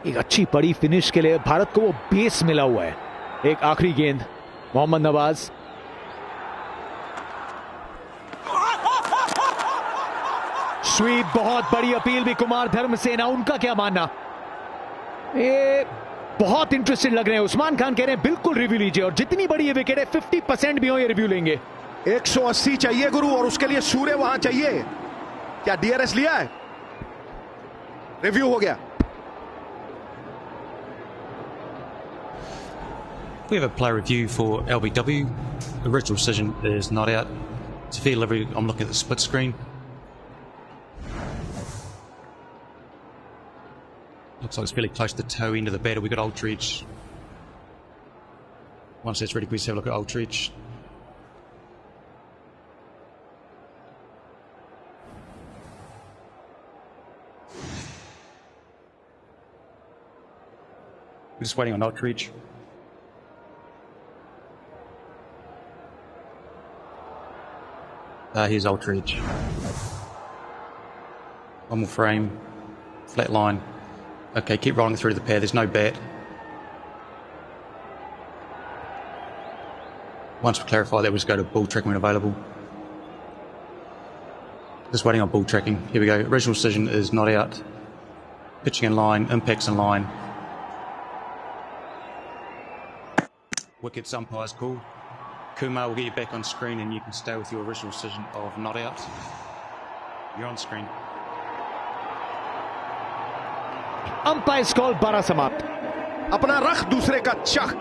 एक अच्छी बड़ी फिनिश के लिए भारत को वो बेस मिला हुआ है। एक आखिरी गेंद, मोहम्मद नवाज, स्वीप, बहुत बड़ी अपील भी कुमार धर्मसेना, उनका क्या मानना? ये बहुत इंटरेस्टेड लग रहे हैं। उस्मान खान कह रहे हैं बिल्कुल रिव्यू लीजिए, और जितनी बड़ी ये विकेट है 50% भी हो ये रिव्यू लेंगे। 180 चाहिए गुरु, और उसके लिए सूर्य वहां चाहिए। क्या डीआरएस लिया है? रिव्यू हो गया। We have a play review for LBW. The original decision is not out. It's a fair delivery. I'm looking at the split screen. Looks like it's fairly close to the toe end of the batter. We got Aldridge. Once that's ready, please have a look at Aldridge. We're just waiting on Aldridge. Here's Aldridge. One more frame, flat line. Okay, keep rolling through the pair, there's no bat. Once we clarify that, we'll just go to ball tracking when available. Just waiting on ball tracking. Here we go. Original decision is not out. Pitching in line, impacts in line. Wickets, umpire's call. Kumar will get you back on screen and you can stay with your original decision of not out. You're on screen. Umpire's call, 12 समाप्त। अपना रख दूसरे का चक।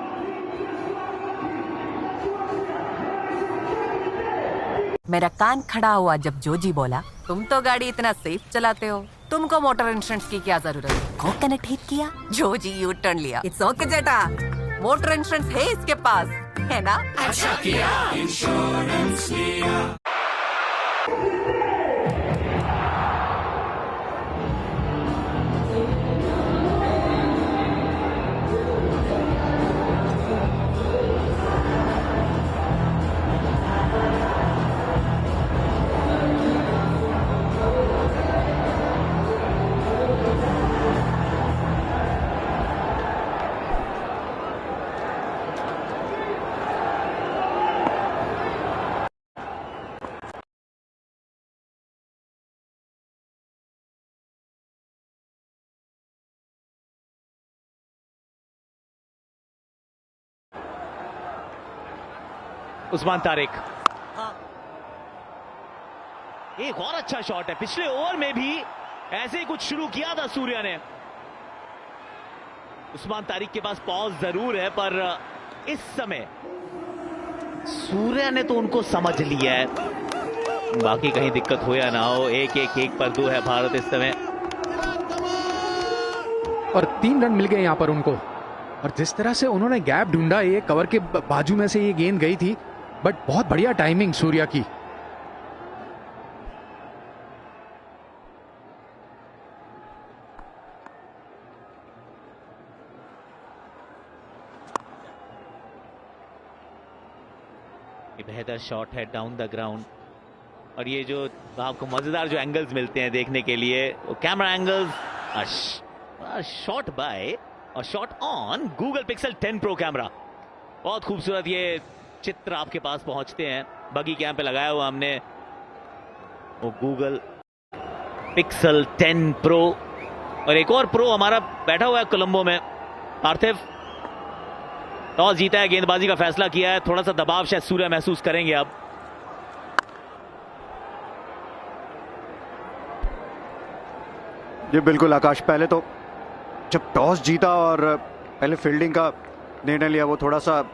मेरा कान खड़ा हुआ जब जोजी बोला, तुम तो गाड़ी इतना सेफ चलाते हो, तुमको मोटर इंश्योरेंस की क्या जरूरत है? कोक ने ठीक किया, जोजी यू टर्न लिया। इट्स ओके जेटा, मोटर इंश्योरेंस है इसके पास, है ना? अच्छा किया इंश्योरेंस लिया। उस्मान तारिक, एक और अच्छा शॉट है। पिछले ओवर में भी ऐसे ही कुछ शुरू किया था सूर्या ने। उस्मान तारिक के पास पॉज जरूर है, पर इस समय सूर्या ने तो उनको समझ लिया है। बाकी कहीं दिक्कत हो या ना हो, 1-1 पर 2 है भारत इस समय। और 3 रन मिल गए यहां पर उनको, और जिस तरह से उन्होंने गैप ढूंढा, ये कवर के बाजू में से ये गेंद गई थी, बट बहुत बढ़िया टाइमिंग सूर्या की। ये बेहतर शॉट है डाउन द ग्राउंड, और ये जो आपको मजेदार जो एंगल्स मिलते हैं देखने के लिए, वो कैमरा एंगल्स, शॉट बाय और shot on Google pixel 10 pro camera. बहुत खूबसूरत ये चित्र आपके पास पहुंचते हैं। बगी कैम पे लगाया हुआ हमने वो गूगल पिक्सल 10 प्रो और एक और प्रो हमारा बैठा हुआ है कोलंबो में, पार्थिव। टॉस जीता है, गेंदबाजी का फैसला किया है, थोड़ा सा दबाव शायद सूर्य महसूस करेंगे अब। जी बिल्कुल आकाश, पहले तो जब टॉस जीता और पहले फील्डिंग का निर्णय लिया, वो थोड़ा सा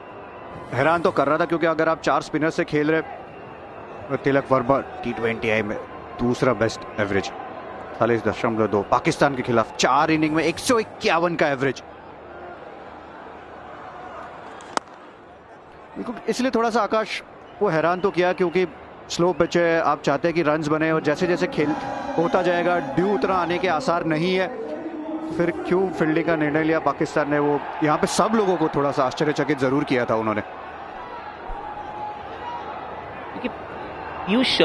हैरान तो कर रहा था, क्योंकि अगर आप 4 स्पिनर से खेल रहे, तिलक वर्मा T20I में दूसरा बेस्ट एवरेज 40.2, पाकिस्तान के खिलाफ 4 इनिंग में 151 का एवरेज। इसलिए थोड़ा सा आकाश वो हैरान तो किया, क्योंकि स्लो पिच है, आप चाहते हैं कि रन्स बने, और जैसे जैसे खेल होता जाएगा ड्यू उतना आने के आसार नहीं है, फिर क्यों फील्डिंग का निर्णय लिया पाकिस्तान ने, वो यहाँ पे सब लोगों को थोड़ा सा आश्चर्यचकित जरूर किया था उन्होंने। पीयूष,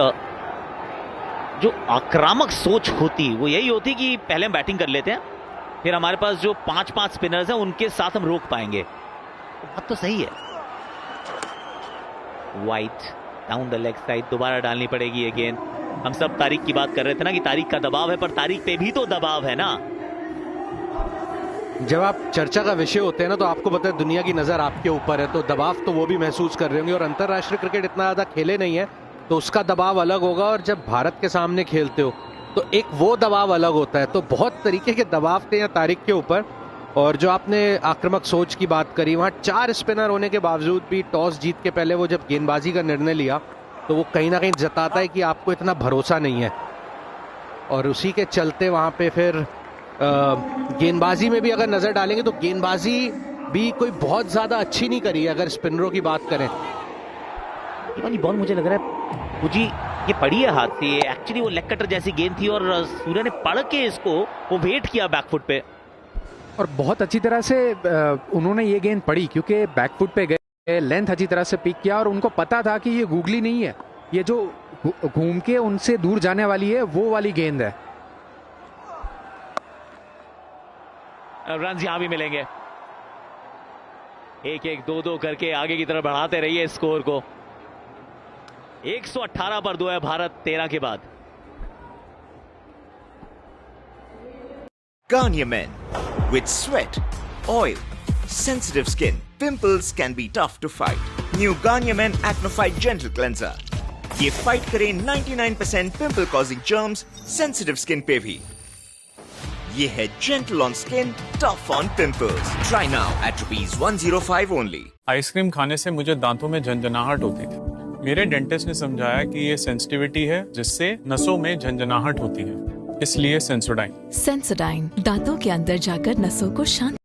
जो आक्रामक सोच होती वो यही होती कि पहले हम बैटिंग कर लेते हैं, फिर हमारे पास जो 5-5 स्पिनर्स हैं उनके साथ हम रोक पाएंगे। बात तो सही है। White down the leg side, दोबारा डालनी पड़ेगी ये गेंद। हम सब तारिक की बात कर रहे थे ना कि तारिक का दबाव है, पर तारिक पे भी तो दबाव है ना। जब आप चर्चा का विषय होते हैं ना, तो आपको पता है दुनिया की नजर आपके ऊपर है, तो दबाव तो वो भी महसूस कर रहे होंगे। और अंतरराष्ट्रीय क्रिकेट इतना ज्यादा खेले नहीं है तो उसका दबाव अलग होगा, और जब भारत के सामने खेलते हो तो एक वो दबाव अलग होता है। तो बहुत तरीके के दबाव थे यहाँ तारिक के ऊपर। और जो आपने आक्रामक सोच की बात करी, वहाँ 4 स्पिनर होने के बावजूद भी टॉस जीत के पहले वो जब गेंदबाजी का निर्णय लिया, तो वो कहीं ना कहीं जताता है कि आपको इतना भरोसा नहीं है। और उसी के चलते वहाँ पे फिर गेंदबाजी में भी अगर नजर डालेंगे तो गेंदबाजी भी कोई बहुत ज्यादा अच्छी नहीं करी अगर स्पिनरों की बात करें। ये वाली बॉल मुझे लग रहा है मुझे ये पड़ी है हाथ से, एक्चुअली वो लेग कटर जैसी गेंद थी और सूर्य ने पढ़ के इसको वो वेट किया बैकफुट पे, और बहुत अच्छी तरह से उन्होंने ये गेंद पढ़ी, क्योंकि बैकफुट पे गए, लेंथ अच्छी तरह से पिक किया, और उनको पता था कि ये गूगली नहीं है, ये जो घूम के उनसे दूर जाने वाली है वो वाली गेंद है। रन यहां भी मिलेंगे, 1-1, 2-2 करके आगे की तरफ बढ़ाते रहिए स्कोर को। 118 पर 2 है भारत 13 के बाद। Garnier Men. With sweat, oil, sensitive skin, pimples can be tough to fight. New Garnier Men Acno Fight Gentle Cleanser. ये फाइट करे 99% pimple causing germs sensitive skin पे भी। ये है gentle on skin, tough on pimples. Try now at ₹105 only. Ice cream खाने से मुझे दांतों में झंझनाहट होती थी। मेरे डेंटिस्ट ने समझाया कि ये सेंसिटिविटी है, जिससे नसों में झंझनाहट होती है, इसलिए सेंसोडाइन। सेंसोडाइन दांतों के अंदर जाकर नसों को शांत।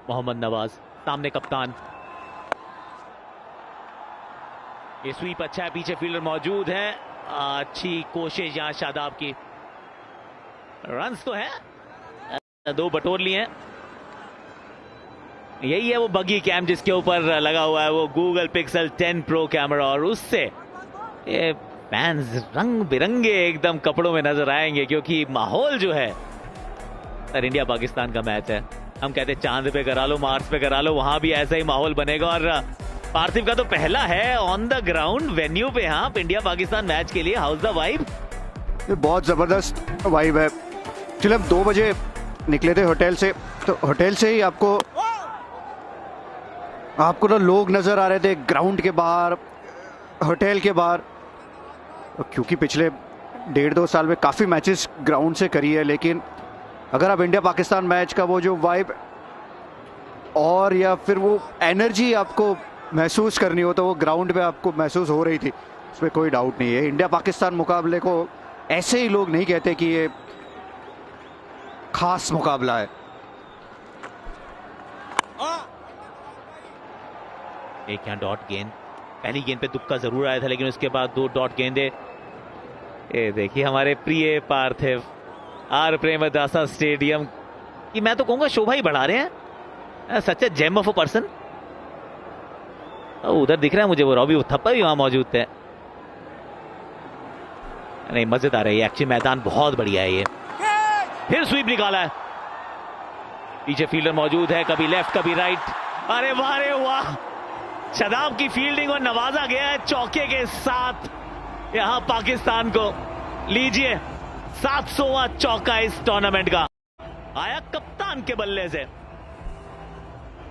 मोहम्मद नवाज सामने कप्तान, ये स्वीप अच्छा है, पीछे फील्डर मौजूद है, अच्छी कोशिश यहां शादाब की। रन्स तो है, 2 बटोर लिए हैं। यही है वो बगी कैम जिसके ऊपर लगा हुआ है वो गूगल पिक्सल 10 प्रो कैमरा, और उससे ये फैंस रंग बिरंगे एकदम कपड़ों में नजर आएंगे, क्योंकि माहौल जो है सर इंडिया पाकिस्तान का मैच है। हम कहते चांद पे करा लो, मार्स पे करा लो, वहां भी ऐसा ही माहौल बनेगा। और पार्थिव का तो पहला है ऑन द ग्राउंड वेन्यू पे यहाँ इंडिया पाकिस्तान मैच के लिए। House the vibe? ये बहुत जबरदस्त वाइब है। चलो हम 2 बजे निकले थे होटल से, तो होटल से ही आपको ना लोग नजर आ रहे थे ग्राउंड के बाहर, होटल के बाहर, क्योंकि पिछले 1.5-2 साल में काफी मैचेस ग्राउंड से करी है, लेकिन अगर आप इंडिया पाकिस्तान मैच का वो जो वाइब और या फिर वो एनर्जी आपको महसूस करनी हो तो वो ग्राउंड पे आपको महसूस हो रही थी, इसमें कोई डाउट नहीं है। इंडिया पाकिस्तान मुकाबले को ऐसे ही लोग नहीं कहते कि ये खास मुकाबला है। एक यहाँ डॉट गेंद, पहली गेंद पे तुक्का जरूर आया था, लेकिन उसके बाद 2 डॉट गेंदे। ये देखिए हमारे प्रिय पार्थिव आर प्रेमदासा स्टेडियम की मैं तो कहूंगा शोभा ही बढ़ा रहे हैं। सच ए जेम ऑफ अ पर्सन। उधर दिख रहा है मुझे वो रॉबी थप्पा भी वहां मौजूद थे। नहीं, मजेदार है ये एक्चुअली, मैदान बहुत बढ़िया है ये। फिर स्वीप निकाला है, पीछे फील्डर मौजूद है, कभी लेफ्ट कभी राइट। अरे वाह रे वाह, शादाब की फील्डिंग और नवाजा गया है चौके के साथ यहां पाकिस्तान को। लीजिए 700वां चौका इस टूर्नामेंट का आया कप्तान के बल्ले से।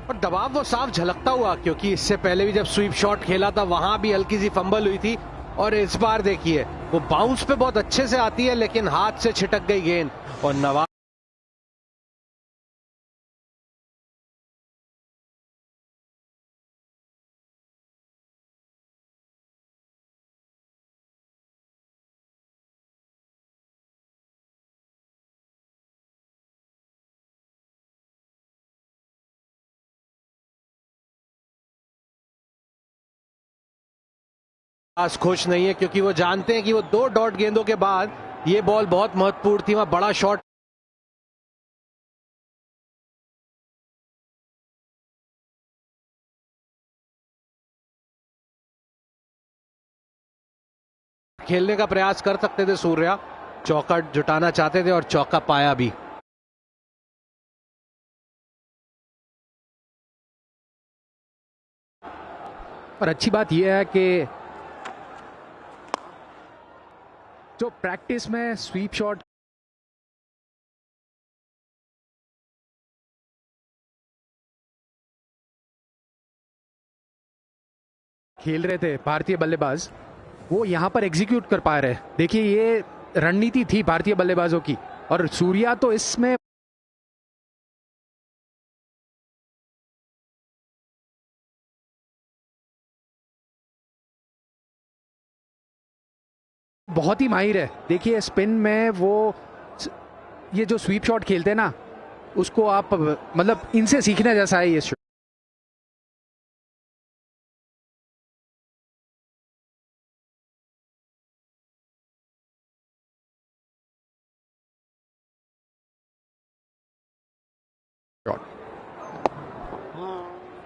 और दबाव वो साफ झलकता हुआ, क्योंकि इससे पहले भी जब स्वीप शॉट खेला था वहां भी हल्की सी फंबल हुई थी, और इस बार देखिए वो बाउंस पे बहुत अच्छे से आती है लेकिन हाथ से छिटक गई गेंद। और नवाज खुश नहीं है, क्योंकि वो जानते हैं कि वो 2 डॉट गेंदों के बाद ये बॉल बहुत महत्वपूर्ण थी, वहां बड़ा शॉट खेलने का प्रयास कर सकते थे सूर्या, चौका जुटाना चाहते थे और चौका पाया भी। और अच्छी बात यह है कि जो प्रैक्टिस में स्वीप शॉट खेल रहे थे भारतीय बल्लेबाज, वो यहां पर एग्जीक्यूट कर पा रहे। देखिए ये रणनीति थी भारतीय बल्लेबाजों की, और सूर्या तो इसमें बहुत ही माहिर है। देखिए स्पिन में वो ये जो स्वीप शॉट खेलते हैं ना, उसको आप मतलब इनसे सीखने जैसा है ये शॉट।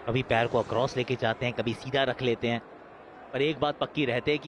कभी पैर को अक्रॉस लेके जाते हैं, कभी सीधा रख लेते हैं, पर एक बात पक्की रहती है कि